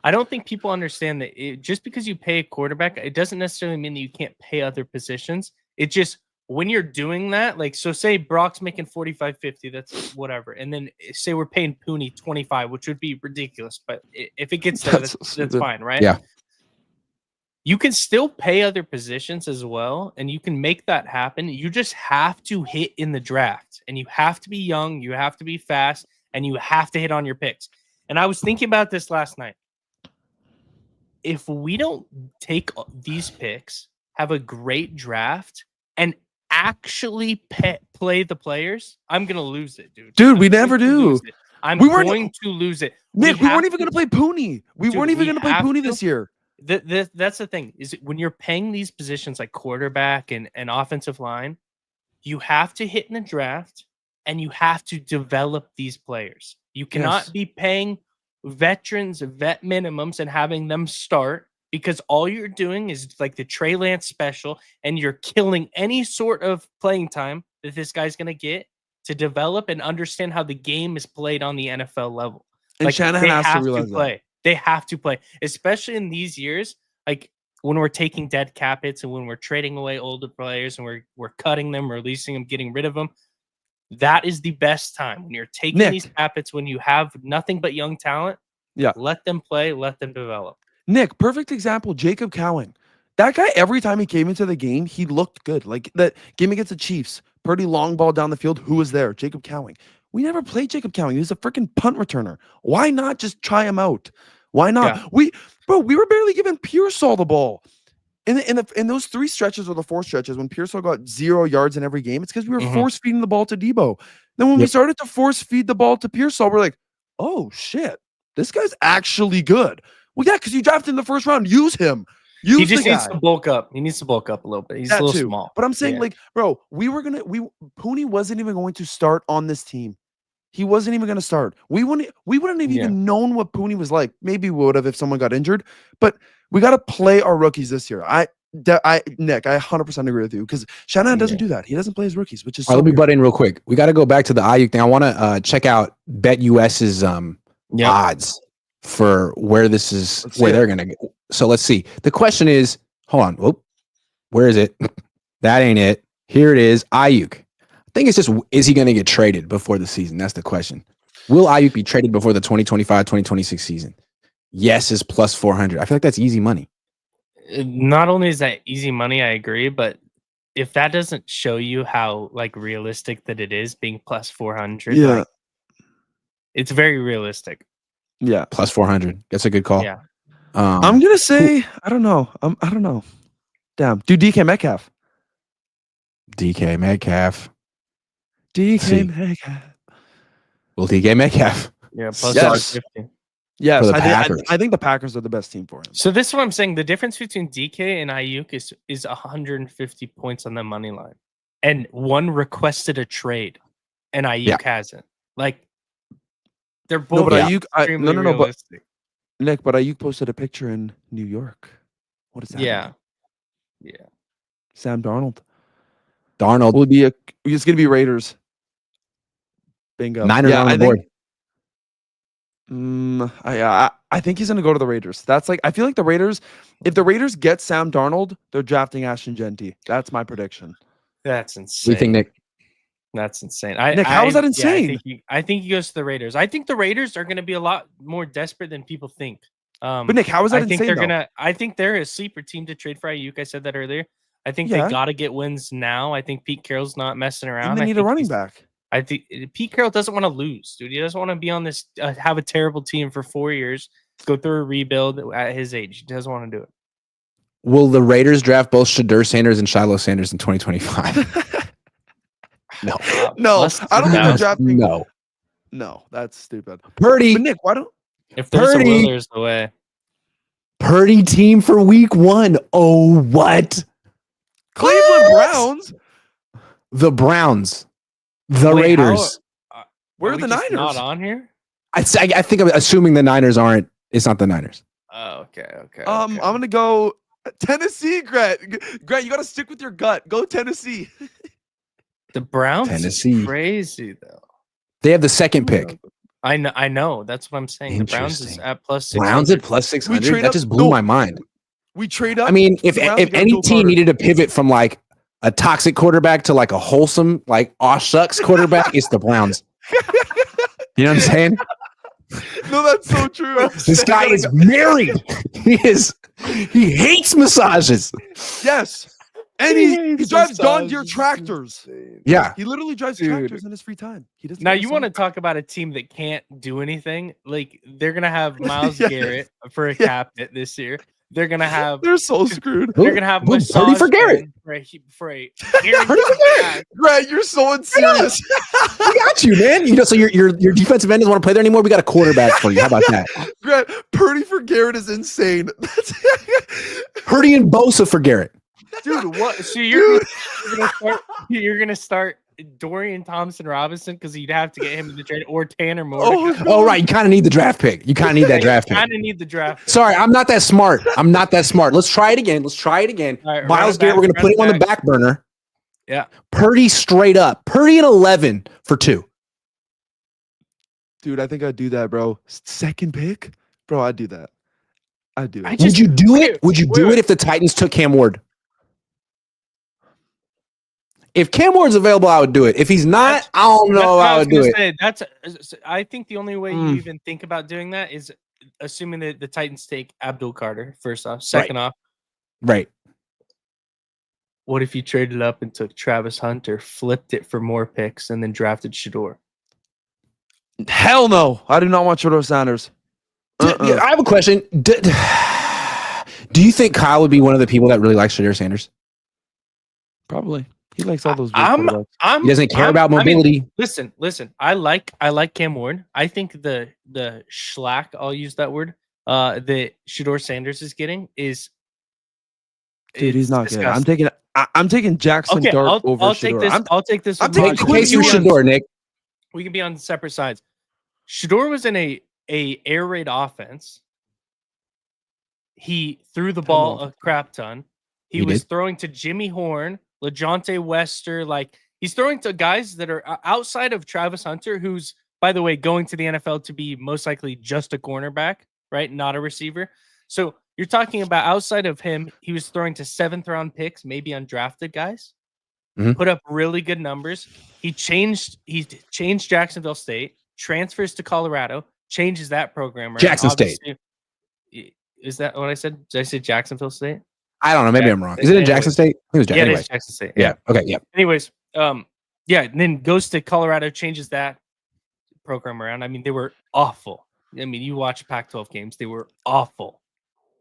I don't think people understand that just because you pay a quarterback, it doesn't necessarily mean that you can't pay other positions. It just when you're doing that, like so say Brock's making 45, 50, that's whatever. And then say we're paying Pooney 25, which would be ridiculous, but if it gets there, that's fine, right? Yeah. You can still pay other positions as well, and you can make that happen. You just have to hit in the draft, and you have to be young, you have to be fast, and you have to hit on your picks. And I was thinking about this last night. If we don't take these picks, have a great draft, and actually play the players, I'm going to lose it, dude. Dude, we never do. I'm going to lose it. Nick, we weren't even going to play Pooney. We weren't even going to play Pooney this year. That's the thing, is when you're paying these positions like quarterback and offensive line, you have to hit in the draft and you have to develop these players. You cannot be paying veterans vet minimums and having them start, because all you're doing is like the Trey Lance special, and you're killing any sort of playing time that this guy's going to get to develop and understand how the game is played on the NFL level. And like, Shanahan has to realize that. They have to play, especially in these years, like when we're taking dead cap hits and when we're trading away older players and we're cutting them, releasing them, getting rid of them. That is the best time when you're taking these cap hits, when you have nothing but young talent. Yeah, let them play, let them develop. Nick, perfect example. Jacob Cowing, that guy. Every time he came into the game, he looked good. Like that game against the Chiefs, pretty long ball down the field. Who was there? Jacob Cowing. We never played Jacob Cowing. He was a freaking punt returner. Why not just try him out? Why not? Yeah. We were barely giving Pearsall the ball. In those 3 stretches or the 4 stretches when Pearsall got 0 yards in every game, it's because we were force feeding the ball to Debo. Then when we started to force feed the ball to Pearsall, we're like, oh shit, this guy's actually good. Well, yeah, because you drafted in the first round. Use him. He just needs to bulk up. He needs to bulk up a little bit. He's a little small. But I'm saying, like, bro, Pooney wasn't even going to start on this team. He wasn't even going to start. We wouldn't have even known what Pooney was like. Maybe we would have if someone got injured. But we got to play our rookies this year. Nick, I 100% agree with you, because Shanahan doesn't do that. He doesn't play his rookies, which is let me butt in real quick. We got to go back to the Aiyuk thing. I want to check out BetUS's odds for where this is, where they're going to go. So let's see. The question is, hold on. Whoop, where is it? That ain't it. Here it is. Aiyuk. I think it's just, is he going to get traded before the season? That's the question. Will Aiyuk be traded before the 2025-2026 season? Yes is plus 400. I feel like that's easy money. Not only is that easy money, I agree, but if that doesn't show you how like realistic that it is, being plus 400, like, it's very realistic. Yeah, plus 400. That's a good call. Yeah, I'm gonna say I don't know. I don't know. Damn, do DK Metcalf. DK Metcalf. Well, DK Metcalf. Yeah, plus 50. Yes, I think the Packers are the best team for him. So this is what I'm saying. The difference between DK and Aiyuk is 150 points on the money line, and one requested a trade, and Aiyuk hasn't. Like, they're both. No, but Aiyuk, realistic. But Nick, but Aiyuk posted a picture in New York. What is that? Yeah. Sam Darnold. Will be it's gonna be Raiders. Bingo. Niners on the board. I think he's going to go to the Raiders. That's like, I feel like the Raiders, if the Raiders get Sam Darnold, they're drafting Ashton Genty. That's my prediction. That's insane. What do you think, Nick? That's insane. Nick, how is that insane? Yeah, I think he goes to the Raiders. I think the Raiders are going to be a lot more desperate than people think. But Nick, how is that insane? I think they're a sleeper team to trade for Aiyuk. I said that earlier. I think they got to get wins now. I think Pete Carroll's not messing around. And they need a running back. I think Pete Carroll doesn't want to lose, dude. He doesn't want to be on this, have a terrible team for 4 years, go through a rebuild at his age. He doesn't want to do it. Will the Raiders draft both Shadur Sanders and Shiloh Sanders in 2025? No. I don't think they're drafting. No, that's stupid. Purdy. But Nick, why don't? If there's a will, there's the way. Purdy team for week 1. Oh, what? Cleveland Browns. The Browns. The Raiders. Where are the Niners? Not on here. I think I'm assuming the Niners aren't. It's not the Niners. Oh, okay. I'm gonna go Tennessee. Grant, you got to stick with your gut. Go Tennessee. The Browns. Tennessee. Crazy though. They have the second pick. I know. That's what I'm saying. The Browns is Interesting. at plus 600. Browns at plus We 600. trade That up- just blew no. my mind. We trade up. I mean, if the Browns if get any Joe team Carter. needed to pivot from like a toxic quarterback to like a wholesome, like aw shucks quarterback, it's the Browns. You know what I'm saying? No, that's so true. This guy is married. He hates massages. Yes. And he drives John Deere tractors. Yeah. He literally drives Dude. tractors in his free time. He doesn't. Now you want to talk about a team that can't do anything? Like they're gonna have Miles Yes. Garrett for a Yeah. cap hit this year. They're gonna have They're so screwed. they're gonna have Purdy massage for Garrett. man for a Purdy for Garrett. Grant, you're so unserious. We got you, man. You know, so your defensive end doesn't want to play there anymore. We got a quarterback for you. How about that? Grant, Purdy for Garrett is insane. Purdy and Bosa for Garrett. dude. What? So you're gonna start Dorian Thompson Robinson because you'd have to get him in the trade or Tanner Moore. Oh, right. You kind of need the draft pick. You kind of need that draft pick. Kind of need the draft pick. Sorry, I'm not that smart. Let's try it again. All right, Miles run it Garrett, we're going to back, put him run on it the back burner. Yeah. Purdy straight up. Purdy at 11 for 2. Dude, I think I'd do that, bro. Second pick? Bro, I'd do that. I'd do it. Would you do it? Would you do it if the Titans took Cam Ward? If Cam Ward's available, I would do it. If he's not, I don't know if I would do it. I think the only way you even think about doing that is assuming that the Titans take Abdul Carter first off. Second off, Right. what if you traded up and took Travis Hunter, flipped it for more picks, and then drafted Shador? Hell no. I do not want Shador Sanders. Yeah, I have a question. Do you think Kyle would be one of the people that really likes Shador Sanders? Probably. He likes all those weird I'm, quarterbacks. I'm, He doesn't care I'm- about I mean, mobility. listen. I like Cam Ward. I think the schlack, I'll use that word, that Shador Sanders is getting is Dude, he's not disgusting. good. I'm taking Jackson Okay, Dart over I'll Shador. take this. I'll take this. I'm with taking Make the Raj. case for Quinn Shador, Nick. We can be on separate sides. Shador was in a air raid offense. He threw the ball a crap ton. He was throwing to Jimmy Horn, LeJohntay Wester. Like he's throwing to guys that are outside of Travis Hunter, who's, by the way, going to the NFL to be most likely just a cornerback, right? Not a receiver. So you're talking about outside of him, he was throwing to 7th round picks, maybe undrafted guys. Put up really good numbers. He changed Jacksonville State, transfers to Colorado, changes that program. Right? Jackson State. Is that what I said? Did I say Jacksonville State? I don't know. Maybe I'm wrong. Is it in Jackson State? I think it was Yeah, anyway. it is Jackson State. Yeah. Okay. Yeah. Anyways, yeah, and then goes to Colorado, changes that program around. I mean, they were awful. I mean, you watch Pac-12 games, they were awful.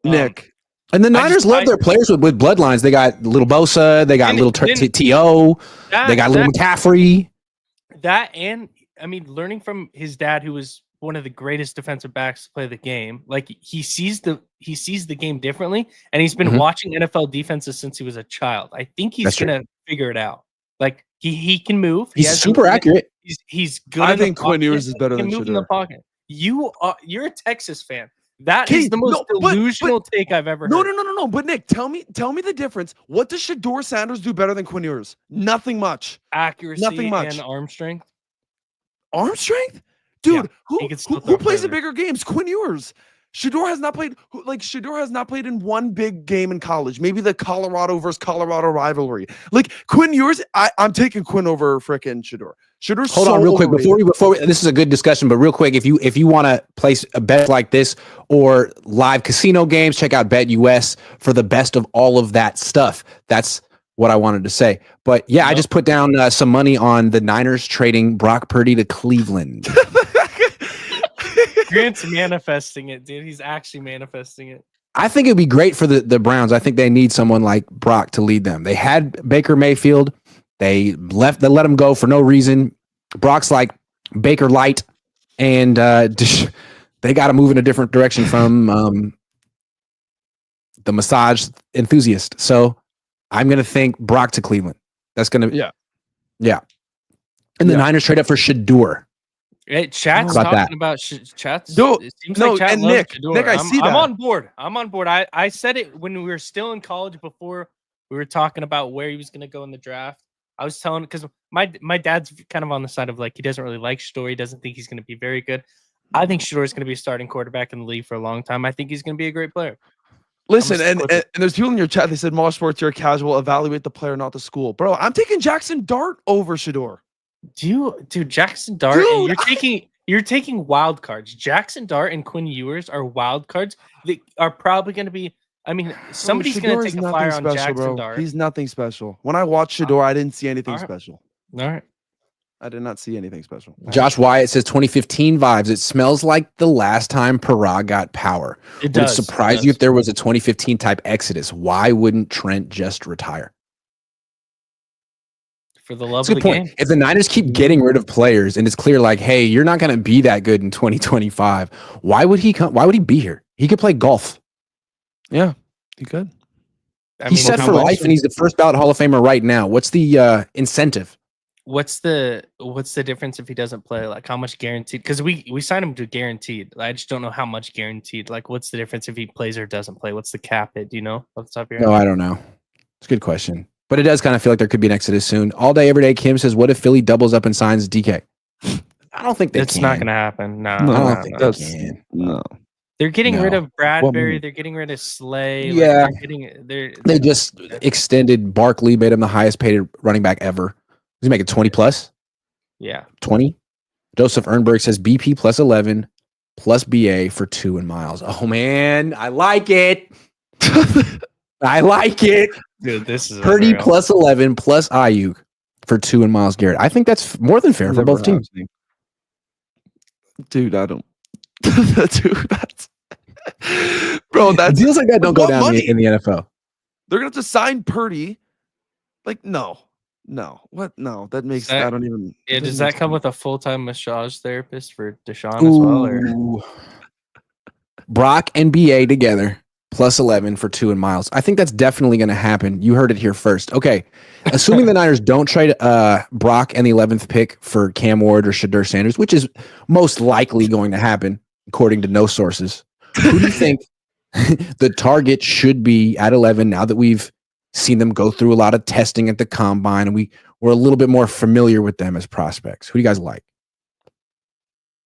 Nick. And the Niners love their players with bloodlines. They got little Bosa. They got little T.O. They got little McCaffrey. That and, I mean, learning from his dad, who was one of the greatest defensive backs to play the game, like he sees the game differently, and he's been watching NFL defenses since he was a child. I think he's gonna figure it out. Like he can move. He's super accurate. He's good. I think Quinn Ewers is better than move in the Shador. pocket. You're a Texas fan. That is the most delusional take I've ever heard. No. But Nick, tell me the difference. What does Shador Sanders do better than Quinn Ewers? Nothing much. Accuracy, Nothing much. and arm strength. Arm strength? Dude, he can still who throw plays in further. bigger games? Quinn Ewers. Shador has not played in one big game in college. Maybe the Colorado versus Colorado rivalry. Like Quinn Ewers, I'm taking Quinn over frickin' Shador. Shador's Hold on, real quick before we. This is a good discussion, but real quick, if you want to place a bet like this or live casino games, check out BetUS for the best of all of that stuff. That's what I wanted to say. But yeah, I just put down some money on the Niners trading Brock Purdy to Cleveland. Grant's manifesting it, dude. He's actually manifesting it. I think it'd be great for the Browns. I think they need someone like Brock to lead them. They had Baker Mayfield. They let him go for no reason. Brock's like Baker Light, and they got to move in a different direction from the massage enthusiast. So I'm going to think Brock to Cleveland. That's going to yeah. And the Niners trade up for Shador. Hey, Chat's How about talking about Chat's. No, it seems no, like Chat and loves Nick, Shador. Nick, I see that. I'm on board. I said it when we were still in college before we were talking about where he was going to go in the draft. I was telling because my dad's kind of on the side of like he doesn't really like Shador. He doesn't think he's going to be very good. I think Shador is going to be a starting quarterback in the league for a long time. I think he's going to be a great player. Listen, and there's people in your chat. They said, "Mosh Sports, you're a casual. Evaluate the player, not the school." Bro, I'm taking Jackson Dart over Shador. Dude, Jackson Dart. You're taking wild cards. Jackson Dart and Quinn Ewers are wild cards. They are probably going to be. I mean, somebody's going to take a flyer on Jackson Dart. He's nothing special. When I watched Shador, I didn't see anything special. All right. I did not see anything special. Josh Wyatt says 2015 vibes. It smells like the last time Parag got power. It does. Would it surprise you if there was a 2015 type exodus? Why wouldn't Trent just retire? For the love of the game. If the Niners keep getting rid of players and it's clear like, hey, you're not going to be that good in 2025, why would he come? Why would he be here? He could play golf. Yeah, he could. He's set for life and he's the first ballot Hall of Famer right now. What's the incentive? What's the difference if he doesn't play? Like how much guaranteed? Because we signed him to guaranteed. I just don't know how much guaranteed. Like what's the difference if he plays or doesn't play? What's the cap hit? Do you know off the top of your head? No, I don't know. It's a good question. But it does kind of feel like there could be an exodus soon. All day, every day, Kim says, what if Philly doubles up and signs DK? I don't think it's not going to happen. No, I don't think they can. No. They're getting rid of Bradbury. They're getting rid of Slay. Yeah. Like they just extended Barkley, made him the highest paid running back ever. He's making 20 plus. Yeah. 20. Joseph Ernberg says BP plus 11 plus BA for 2 and Miles. Oh, man. I like it. I like it. Dude, this is Purdy plus 11 plus Aiyuk for 2 and Miles Garrett. I think that's more than fair for both teams. Dude, I don't. Dude, that's. Bro, that deals like that don't go down in the NFL. They're going to have to sign Purdy. Like, no. What? No, that makes. I don't even. Yeah, does that come with a full-time massage therapist for Deshaun as well? Or? Brock and BA together. Plus 11 for 2 and Miles. I think that's definitely going to happen. You heard it here first. Okay. Assuming the Niners don't trade Brock and the 11th pick for Cam Ward or Shedeur Sanders, which is most likely going to happen, according to no sources, who do you think the target should be at 11 now that we've seen them go through a lot of testing at the combine and we're a little bit more familiar with them as prospects? Who do you guys like?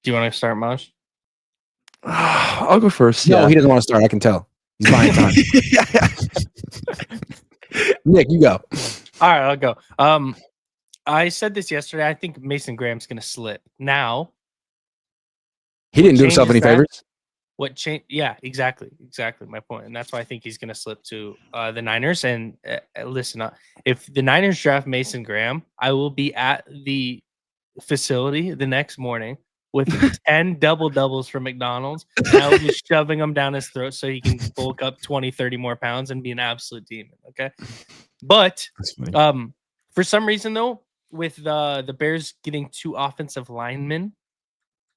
Do you want to start, Maj? I'll go first. No, he doesn't want to start. I can tell. He's buying time. Nick, you go. All right, I'll go. I said this yesterday. I think Mason Graham's going to slip. Now, he didn't do himself any favors. What change? Yeah, exactly my point, and that's why I think he's going to slip to the Niners. And listen, if the Niners draft Mason Graham, I will be at the facility the next morning with 10 doubles from McDonald's, and I'll be shoving them down his throat so he can bulk up 20, 30 more pounds and be an absolute demon. Okay. But for some reason though, with the Bears getting 2 offensive linemen,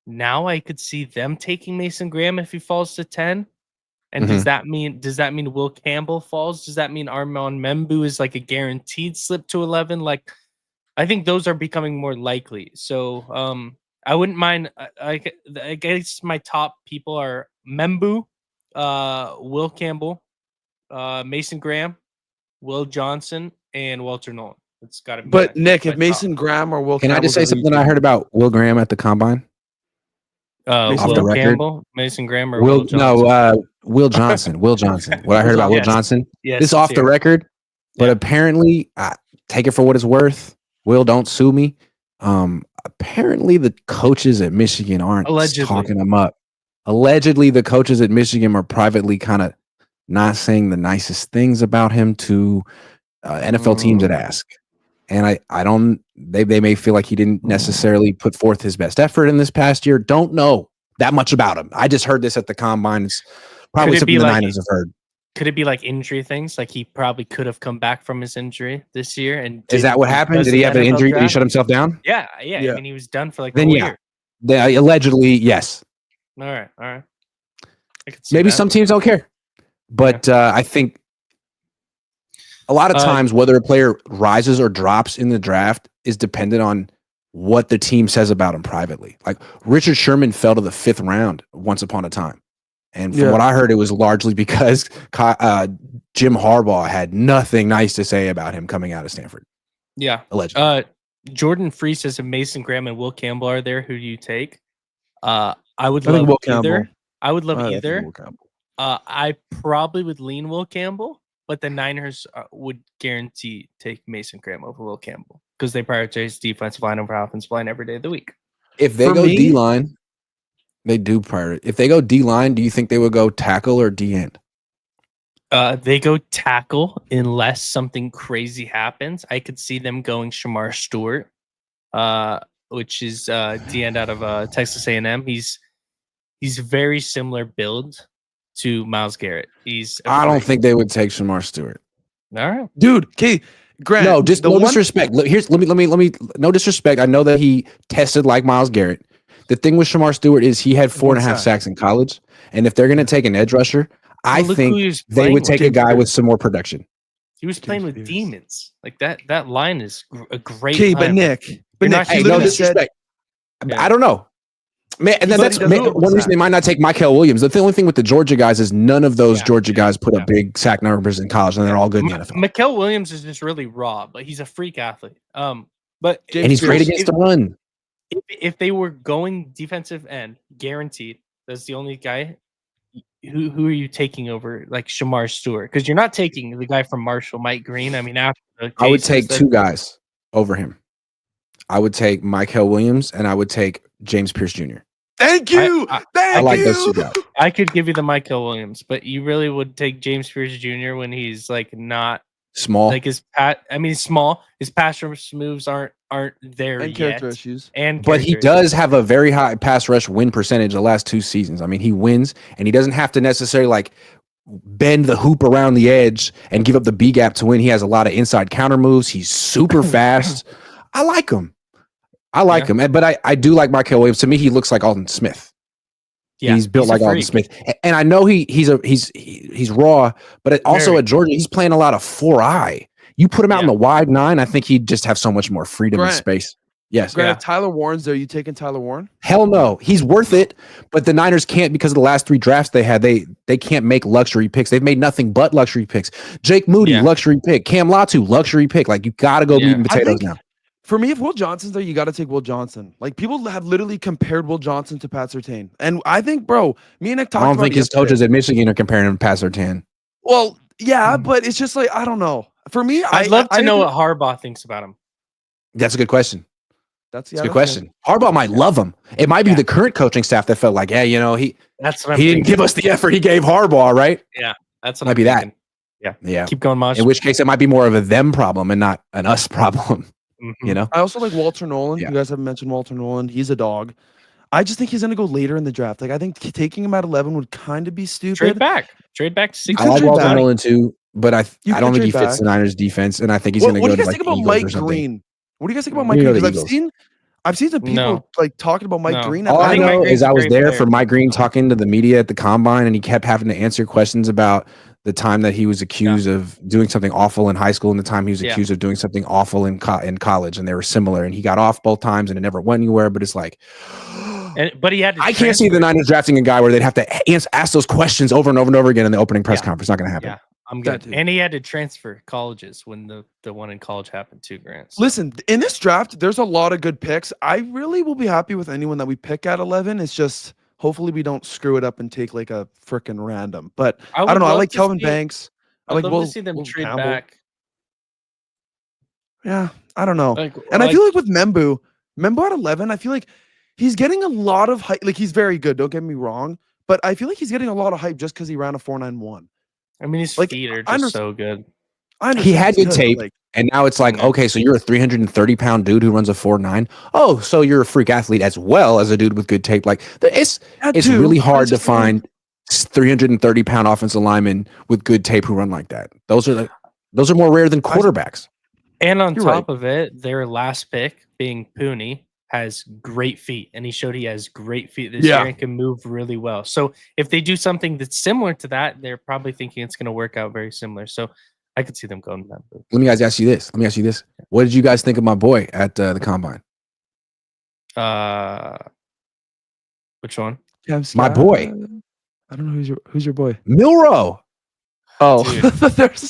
now I could see them taking Mason Graham if he falls to 10. And does that mean Will Campbell falls? Does that mean Armand Membu is like a guaranteed slip to 11? Like, I think those are becoming more likely. So I wouldn't mind. I guess my top people are Membu, Will Campbell, Mason Graham, Will Johnson, and Walter Nolan. It's got to be. But Nick, if Mason Graham or Will, can I just say something I heard about Will Graham at the combine? Will Campbell, Mason Graham, or Will Johnson? No, Will Johnson. Will Johnson. What I heard about Will Johnson. Yes, this off the record, but apparently, take it for what it's worth. Will, don't sue me. Apparently the coaches at Michigan aren't talking him up. Allegedly, the coaches at Michigan are privately kind of not saying the nicest things about him to NFL teams that ask. And I don't, they may feel like he didn't necessarily put forth his best effort in this past year. Don't know that much about him. I just heard this at the combine. It's probably something the Niners have heard. Could it be like injury things? Like he probably could have come back from his injury this year. And is that what happened? Did he have an injury? Did he shut himself down? Yeah. I mean, he was done for like then a year. Allegedly, yes. All right. Maybe some teams don't care, but I think a lot of times whether a player rises or drops in the draft is dependent on what the team says about him privately. Like Richard Sherman fell to the 5th round once upon a time. And from what I heard, it was largely because Jim Harbaugh had nothing nice to say about him coming out of Stanford. Yeah. allegedly. Jordan Free says if Mason Graham and Will Campbell are there, who do you take? I would I think love Will Campbell. either. I would love I think either. Will Campbell. I probably would lean Will Campbell, but the Niners would guarantee take Mason Graham over Will Campbell because they prioritize defensive line over offensive line every day of the week. If they For go me- D line, they do prioritize. If they go D line, do you think they would go tackle or D end? They go tackle unless something crazy happens. I could see them going Shamar Stewart, which is D end out of Texas A&M. He's very similar build to Myles Garrett. I don't think they would take Shamar Stewart. All right, Dude. Okay, Grant. No, just the no one- disrespect. Let me. No disrespect. I know that he tested like Myles Garrett. The thing with Shamar Stewart is he had 4.5 sacks in college, and if they're going to take an edge rusher, I look who think he was they playing would with. take a guy with some more production. He was playing with Pierce. demons. Like that line is a great. Okay, line. but Nick. You're But not Nick, Hey, he no literally said, disrespect. Yeah. I don't know. Man, and then But that's he doesn't know one reason they might not take Michael Williams. The only thing with the Georgia guys is none of those Georgia guys put up big sack numbers in college, and they're all good in the NFL. Mikael Williams is just really raw, but he's a freak athlete. But And he's great against the run. if they were going defensive end, guaranteed, that's the only guy. Who are you taking over, like Shamar Stewart? Because you're not taking the guy from Marshall, Mike Green. I mean, after the I would cases take that- two guys over him. I would take Michael Williams, and I would take James Pierce Jr. Thank you. I Thank I like you. those two guys. I could give you the Michael Williams, but you really would take James Pierce Jr. when he's like not Small. like his small. His pass rush moves aren't there And yet. character issues. But he does have a very high pass rush win percentage the last 2 seasons. I mean, he wins, and he doesn't have to necessarily like bend the hoop around the edge and give up the B gap to win. He has a lot of inside counter moves. He's super fast. I like him. him. But I do like Michael Williams. To me, he looks like Alden Smith. Yeah, he's built he's a like Alden freak. Smith, and I know he's raw, but also Very. at Georgia, he's playing a lot of 4-eye. You put him out in Yeah. the wide 9, I think he'd just have so much more freedom and Grant. space. Yes. Grant, Yeah. if Tyler Warren's there, you taking Tyler Warren? Hell no. He's worth it, but the Niners can't because of the last 3 drafts they had. They can't make luxury picks. They've made nothing but luxury picks. Jake Moody, Yeah. luxury pick. Cam Latu, luxury pick. Like, you got to go Yeah. meat and I potatoes think- now. For me, if Will Johnson's there, you got to take Will Johnson. Like, people have literally compared Will Johnson to Pat Surtain. And I think, bro, me and Nick talked I don't about think it his yesterday. coaches at Michigan are comparing him to Pat Surtain. Well, yeah, but it's just like, I don't know. For me, I'd love to I know think- what Harbaugh thinks about him. That's a good question. That's It's a good question. Harbaugh might love him. It might be Yeah. the current coaching staff that felt like, yeah, he That's what I'm didn't thinking. give us the effort he gave Harbaugh, right? That's what might I'm be that. thinking. Yeah. Keep going, Mosh. In which case, it might be more of a them problem and not an us problem. Mhm. You know? I also like Walter Nolan. Yeah. You guys haven't mentioned Walter Nolan. He's a dog. I just think he's going to go later in the draft. Like, I think taking him at 11 would kind of be stupid. Trade back to 60. I like trade Walter back. Nolan too, but I You don't could think he trade fits back. the Niners defense, and I think he's What, going to what go do you to guys like think about Eagles or Mike something. Green? What do you guys think about I'm Mike gonna Green? go Because the I've seen some people No. like talking about Mike No. Green. All I I think Mike know Green's is a I was great there player. for Mike Green talking to the media at the combine, and he kept having to answer questions about the time that he was accused of doing something awful in high school and the time he was accused of doing something awful in college, and they were similar. And he got off both times, and it never went anywhere. But it's like, But he had to I can't see the Niners drafting a guy where they'd have to ask those questions over and over and over again in the opening press conference. Not going to happen. Yeah, I'm That good. too. And he had to transfer colleges when the one in college happened too, Grant. So- Listen, in this draft, there's a lot of good picks. I really will be happy with anyone that we pick at 11. It's just hopefully we don't screw it up and take like a freaking random. But I would don't know. I love like to Kelvin see- Banks. I I'd like love Will, to see them Will trade Campbell. back. Yeah, I don't know. Like, And I feel like with Membu at 11, I feel like he's getting a lot of hype. Like, he's very good. Don't get me wrong. But I feel like he's getting a lot of hype just because he ran a 4.91. I mean, his like, feet are I just so good. I understand He had he's good good, tape, but, like, and now it's like, Yeah. okay, so you're a 330-pound dude who runs a 4.9. Oh, so you're a freak athlete as well as a dude with good tape. Like, it's that it's too, really but hard it's to just like- find 330-pound offensive linemen with good tape who run like that. Those are more rare than quarterbacks. And on You're top of it, their last pick being Pooney has great feet, and he showed he has great feet this Yeah. year and can move really well. So if they do something that's similar to that, they're probably thinking it's going to work out very similar. So I could see them going that route. Let me ask you this. What did you guys think of my boy at the combine? Which one? Cam My Scott- boy. I don't know who's your boy. Milrow. Oh, Dude.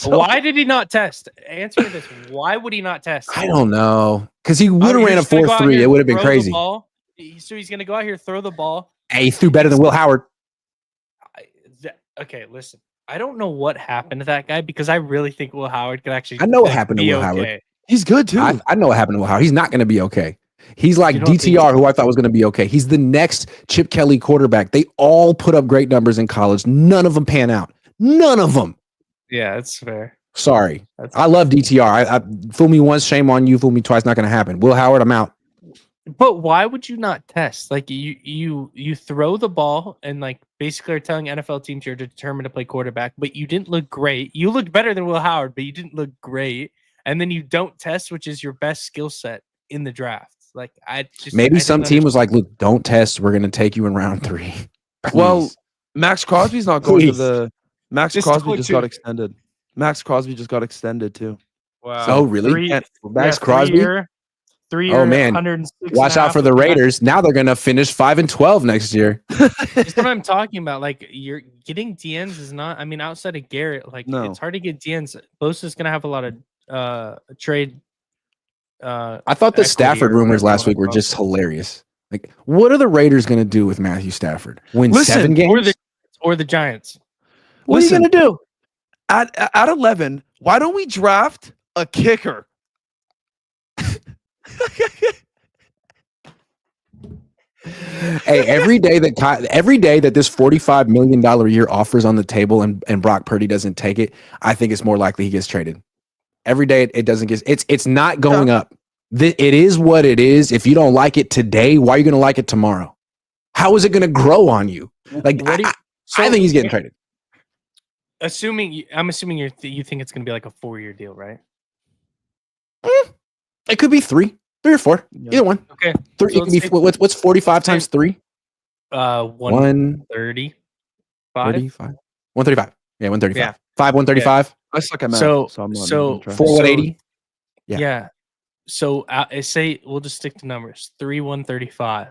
Why did he not test? Answer me this. Why would he not test? I don't know. Because he would have You're ran a just gonna go out 4.3. here It would have and been throw the crazy. ball? So he's going to go out here, throw the ball. Hey, he threw better than Will Howard. Okay, listen. I don't know what happened to that guy because I really think Will Howard could actually. I know what happened to be Will okay. Howard. He's good too. I know what happened to Will Howard. He's not going to be okay. He's like You don't think DTR, who I thought was going to be okay. He's the next Chip Kelly quarterback. They all put up great numbers in college. None of them pan out. None of them. Yeah, that's fair. Sorry. I love DTR. I fool me once, shame on you. Fool me twice, not going to happen. Will Howard, I'm out. But why would you not test? Like you throw the ball and like basically are telling NFL teams you're determined to play quarterback, but you didn't look great. You looked better than Will Howard, but you didn't look great. And then you don't test, which is your best skill set in the draft. Like maybe some team was like, look, don't test. We're going to take you in round 3. Well, Max Crosby's not going to the. Max Just Crosby go just to- got extended. Max Crosby just got extended too. Wow. Oh, really? Max Crosby? 3 year, Oh, man. 106 Watch out for the Raiders. Now they're going to finish 5-12 next year. That's what I'm talking about. Like you're getting DNs is not. I mean, outside of Garrett, like No. it's hard to get DNs. Bosa's gonna have a lot of trade. I thought the equity Stafford or rumors whatever you last wanna week were call it. just hilarious. Like, what are the Raiders going to do with Matthew Stafford? Win Listen, 7 games? or the Giants. What Listen, are you going to do? At 11, why don't we draft a kicker? Hey, every day that this $45 million a year offers on the table and Brock Purdy doesn't take it, I think it's more likely he gets traded. Every day it doesn't get it's not going up. It is what it is. If you don't like it today, why are you going to like it tomorrow? How is it going to grow on you? Like I think he's getting traded. I'm assuming you think it's gonna be like a 4-year deal, right? It could be 3 or 4. Yeah. Either one. Okay. 3. So It can be what's 45 times 3? 135. 135. 135. Yeah, 135. Yeah. 5 135. I suck at math, So- I'm not so- even trying. 4 180. Yeah. Yeah. So say we'll just stick to numbers. 3 135.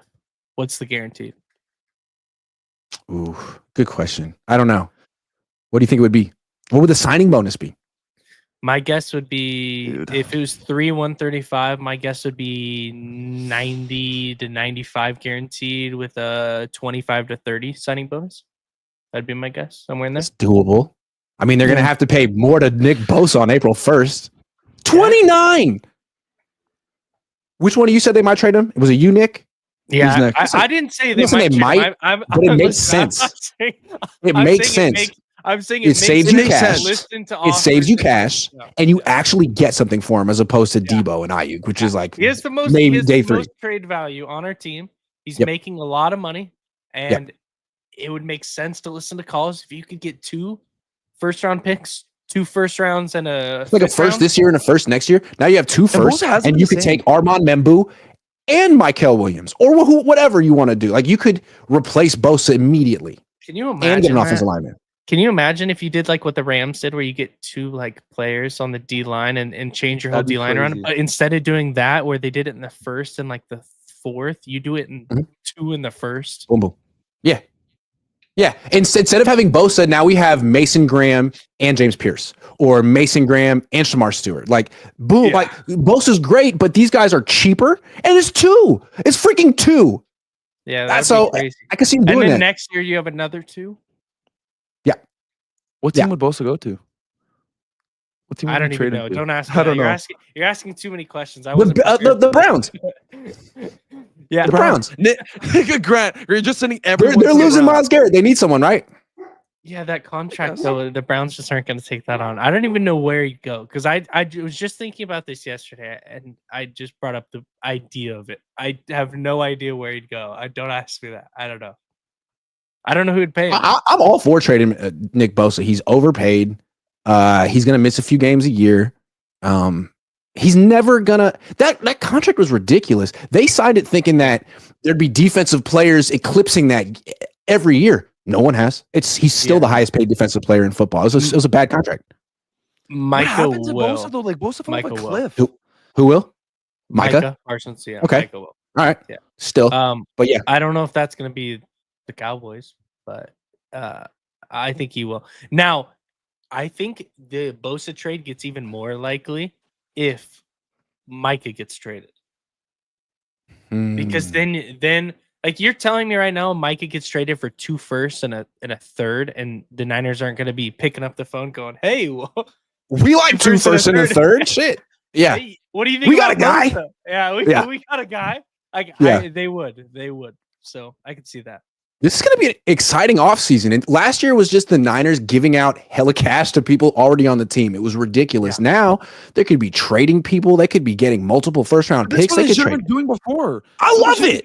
What's the guaranteed? Ooh, good question. I don't know. What do you think it would be? What would the signing bonus be? My guess would be Dude. if it was 3 135, my guess would be 90 to 95 guaranteed with a 25 to 30 signing bonus. That'd be my guess. Somewhere in there. That's doable. I mean, they're going to have to pay more to Nick Bosa on April 1st. 29. Which one of you said they might trade him? Was it you, Nick? Yeah, next? I didn't say they Listen, might. they trade him. might, I'm, but it I'm- makes I'm not sense. saying- It I'm makes saying sense. I'm saying It makes saves sense you to cash. listen to It saves you offers. cash, Yeah. and you actually get something for him as opposed to Debo and Aiyuk, which is like He has the most. maybe he has day the 3. most trade value on our team. He's Yep. making a lot of money, and it would make sense to listen to calls if you could get 2 first-round picks, 2 first rounds, and a It's like a fifth first round. this year and a first next year. Now you have 2 firsts, Bosa hasn't and been you the could same. take Armand Membu and Michael Williams or whatever you want to do. Like you could replace Bosa immediately Can you and get imagine an that? offensive lineman. Can you imagine if you did like what the Rams did, where you get 2 like players on the D line and change your whole That'd be D line around? crazy. But instead of doing that, where they did it in the first and like the 4th, you do it in Mhm. 2 in the first. Boom, boom. Yeah. Yeah. Instead of having Bosa, now we have Mason Graham and James Pierce, or Mason Graham and Shamar Stewart. Like, boom. Yeah. Like, Bosa's great, but these guys are cheaper, and it's 2. It's freaking 2. Yeah, That's that'd so be crazy. I can see him And doing then that. next year you have another 2. What Yeah. team would Bosa go to? What team would I he don't even trade him know. to? Don't ask. I don't you're know. You're asking too many questions. I wasn't prepared The for that. Browns. Yeah, The Browns. Nick Grant, you're just sending They're everyone. to the losing Browns. Myles Garrett. They need someone, right? yeah. That contract Yes. though, the Browns just aren't going to take that on. I don't even know where he'd go because I was just thinking about this yesterday and I just brought up the idea of it. I have no idea where he'd go. Don't ask me that. I don't know. I don't know who would pay him. I'm all for trading Nick Bosa. He's overpaid. He's going to miss a few games a year. He's never gonna. That contract was ridiculous. They signed it thinking that there'd be defensive players eclipsing that every year. No one has. He's still the highest paid defensive player in football. It was a bad contract. What Micah happened to will. Bosa though? Like Bosa fell off a Micah will. cliff. Who will? Micah? Parsons. Yeah. Okay. Micah will. All right. Yeah. Still, but yeah. I don't know if that's going to be the Cowboys, but I think he will. Now, I think the Bosa trade gets even more likely if Micah gets traded. Because then like you're telling me right now, Micah gets traded for 2 firsts and a third, and the Niners aren't going to be picking up the phone going, "Hey, we like 2 firsts and a third." Shit. Yeah. Hey, what do you think? We got a guy. Bosa? Yeah, we got a guy. They would. So I could see that. This is going to be an exciting offseason. And last year was just the Niners giving out hella cash to people already on the team. It was ridiculous. Yeah. Now they could be trading people. They could be getting multiple first-round picks. They should have been doing before. I love it.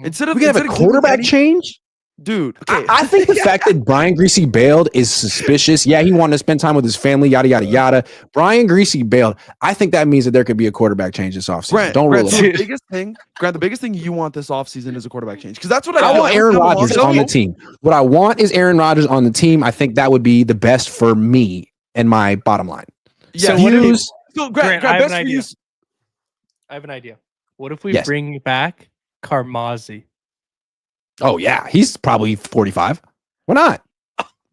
Instead of we have a quarterback change. Dude, okay. I think the fact that Brian Greasy bailed is suspicious. Yeah, he wanted to spend time with his family, yada, yada, yada. Brian Greasy bailed. I think that means that there could be a quarterback change this offseason. Don't rule it. The biggest thing you want this offseason is a quarterback change. Because that's what I want. Aaron Rodgers on the team. What I want is Aaron Rodgers on the team. I think that would be the best for me and my bottom line. Yeah, Grant, I have an idea. What if we bring back Carmazzi? Oh, yeah. He's probably 45. Why not?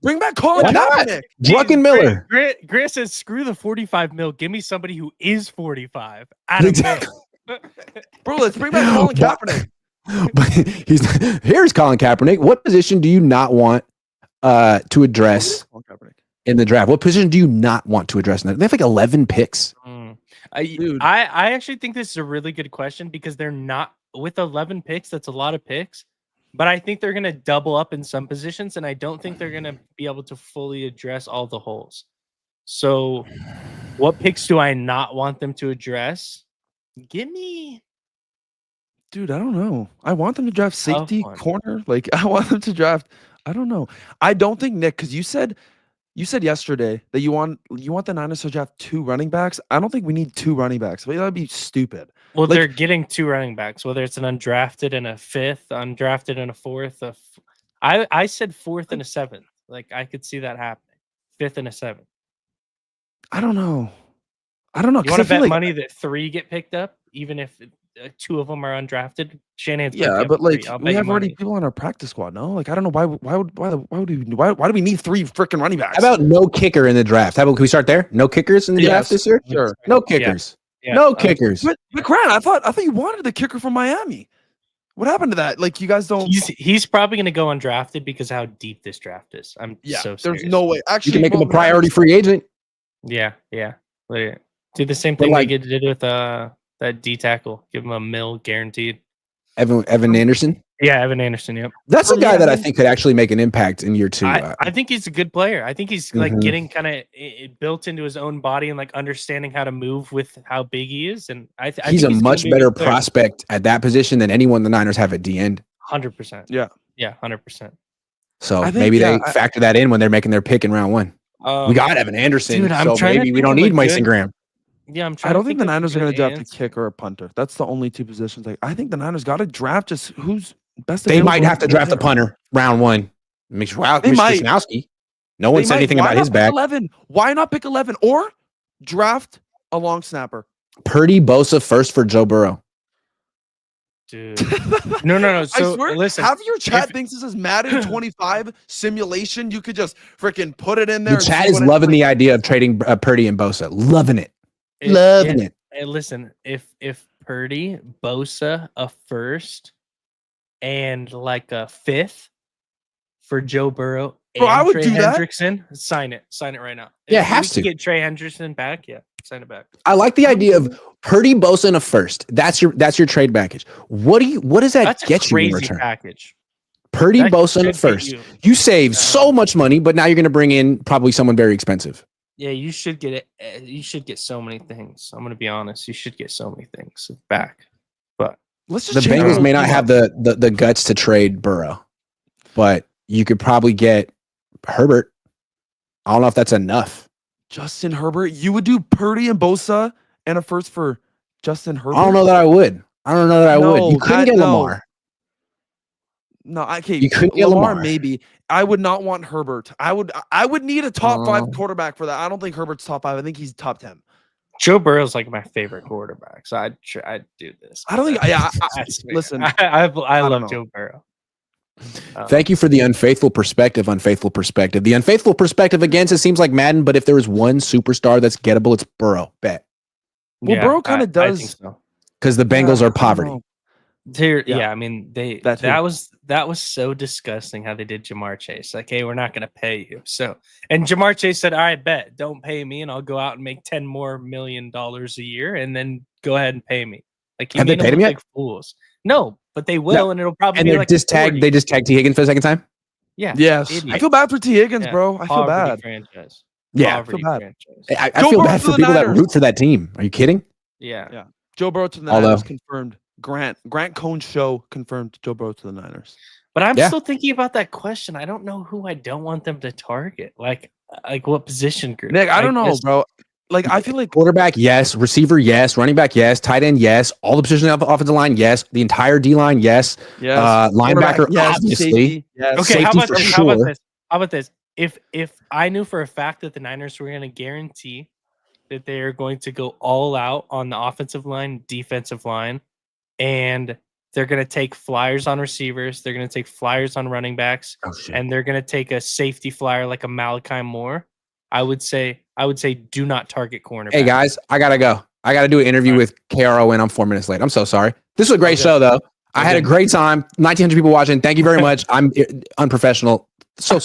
Bring back Colin Kaepernick. Drucken Miller. Grant says, screw the 45 mil. Give me somebody who is 45. Bro, let's bring back Colin Kaepernick. But here's Colin Kaepernick. What position do you not want to address in the draft? What position do you not want to address? They have like 11 picks. I actually think this is a really good question because they're not with 11 picks. That's a lot of picks. But I think they're going to double up in some positions, and I don't think they're going to be able to fully address all the holes. So what picks do I not want them to address? Give me... Dude, I don't know. I want them to draft safety, corner. Like, I want them to draft... I don't know. I don't think, Nick, because you said yesterday that you want the Niners to draft 2 running backs. I don't think we need 2 running backs. That would be stupid. Well, they're getting 2 running backs, whether it's an undrafted and a 5th, undrafted and a 4th. I said 4th and a 7th. Like, I could see that happening. 5th and a 7th. I don't know. You want to bet money that 3 get picked up, even if 2 of them are undrafted? Shanahan's but like we have already people on our practice squad. No, like I don't know why do we need 3 freaking running backs? How about no kicker in the draft? How about can we start there? No kickers in the draft this year? Sure. No kickers. Yeah. No kickers. But Grant, I thought you wanted the kicker from Miami. What happened to that? Like you guys don't. He's probably going to go undrafted because of how deep this draft is. I'm so serious. There's no way. Actually, you can make him a priority free agent. Yeah. Do the same thing we did with that D tackle. Give him $1 million guaranteed. Evan Anderson. Yeah, Evan Anderson. Yep. That's a guy that I think could actually make an impact in year 2. I think he's a good player. I think he's like getting kind of built into his own body and like understanding how to move with how big he is. And I he's think a much better prospect at that position than anyone the Niners have at the end. 100%. Yeah, 100%. So maybe they factor that in when they're making their pick in round 1. We got Evan Anderson, dude, so maybe we don't need Mason Graham. Yeah, I don't think the Niners are going to draft a kicker or a punter. That's the only 2 positions. Like I think the Niners got to draft just who's best. They might have to draft a punter round 1. Wishnowski. No one said anything about his back. 11. Why not pick 11 or draft a long snapper? Purdy, Bosa first for Joe Burrow. Dude, no. So I swear, listen, half of your chat thinks this is Madden 25 simulation. You could just freaking put it in there. The chat is loving the idea of trading Purdy and Bosa. Loving it. Loving it. And listen, if Purdy, Bosa, a first, and like a 5th for Joe Burrow, and I would Trey do Hendrickson, sign it right now. Yeah, if has to get Trey Hendrickson back. Yeah, sign it back. I like the idea of Purdy, Bosa, and a first. That's your trade package. What does that get you in return? Package. Purdy, Bosa, and a first. You save so much money, but now you're going to bring in probably someone very expensive. Yeah, you should get it. You should get so many things. I'm going to be honest. You should get so many things back. But the Bengals may not have the guts to trade Burrow, but you could probably get Herbert. I don't know if that's enough. Justin Herbert? You would do Purdy and Bosa and a first for Justin Herbert? I don't know that I would. You couldn't get Lamar. No, I can't. You couldn't get Lamar. Maybe. I would not want Herbert. I would need a top 5 quarterback for that. I don't think Herbert's top 5. I think he's top 10. Joe Burrow's like my favorite quarterback, so I'd do this. I don't think. Yeah, listen. I love Joe Burrow. Thank you for the unfaithful perspective. The unfaithful perspective against it seems like Madden, but if there is one superstar that's gettable, it's Burrow. Bet. Well, Burrow kind of does. Because the Bengals are poverty. I mean, that was so disgusting how they did Jamar Chase. Like, hey, we're not going to pay you. So, and Jamar Chase said, "I bet, don't pay me, and I'll go out and make $10 million more a year, and then go ahead and pay me." Like, have they paid him yet? Like fools. No, but they will, and it'll probably be like they just tagged T. Higgins for the second time. Yeah. Yes. I feel bad for T. Higgins, bro. I feel bad. Franchise. Yeah. I feel bad. I feel bad for people that root for that team. Are you kidding? Yeah. Joe Burrow to the Niners confirmed. Grant Cohn's show confirmed Joe Burrow to the Niners. But I'm still thinking about that question. I don't know who I don't want them to target. Like what position group? Nick, I don't know, bro. Like, I feel like quarterback, yes. Receiver, yes. Running back, yes. Tight end, yes. All the positions on the offensive line, yes. The entire D line, yes. Linebacker, yes. Obviously. Safety, yes. Okay, safety how about this? If I knew for a fact that the Niners were going to guarantee that they are going to go all out on the offensive line, defensive line, and they're going to take flyers on receivers, they're going to take flyers on running backs, and they're going to take a safety flyer like a Malachi Moore, I would say do not target cornerback. Hey guys, I gotta go. I gotta do an interview with KRON. I'm 4 minutes late. I'm so sorry. This was a great show though. I had a great time. 1,900 people watching. Thank you very much. I'm unprofessional. So sorry.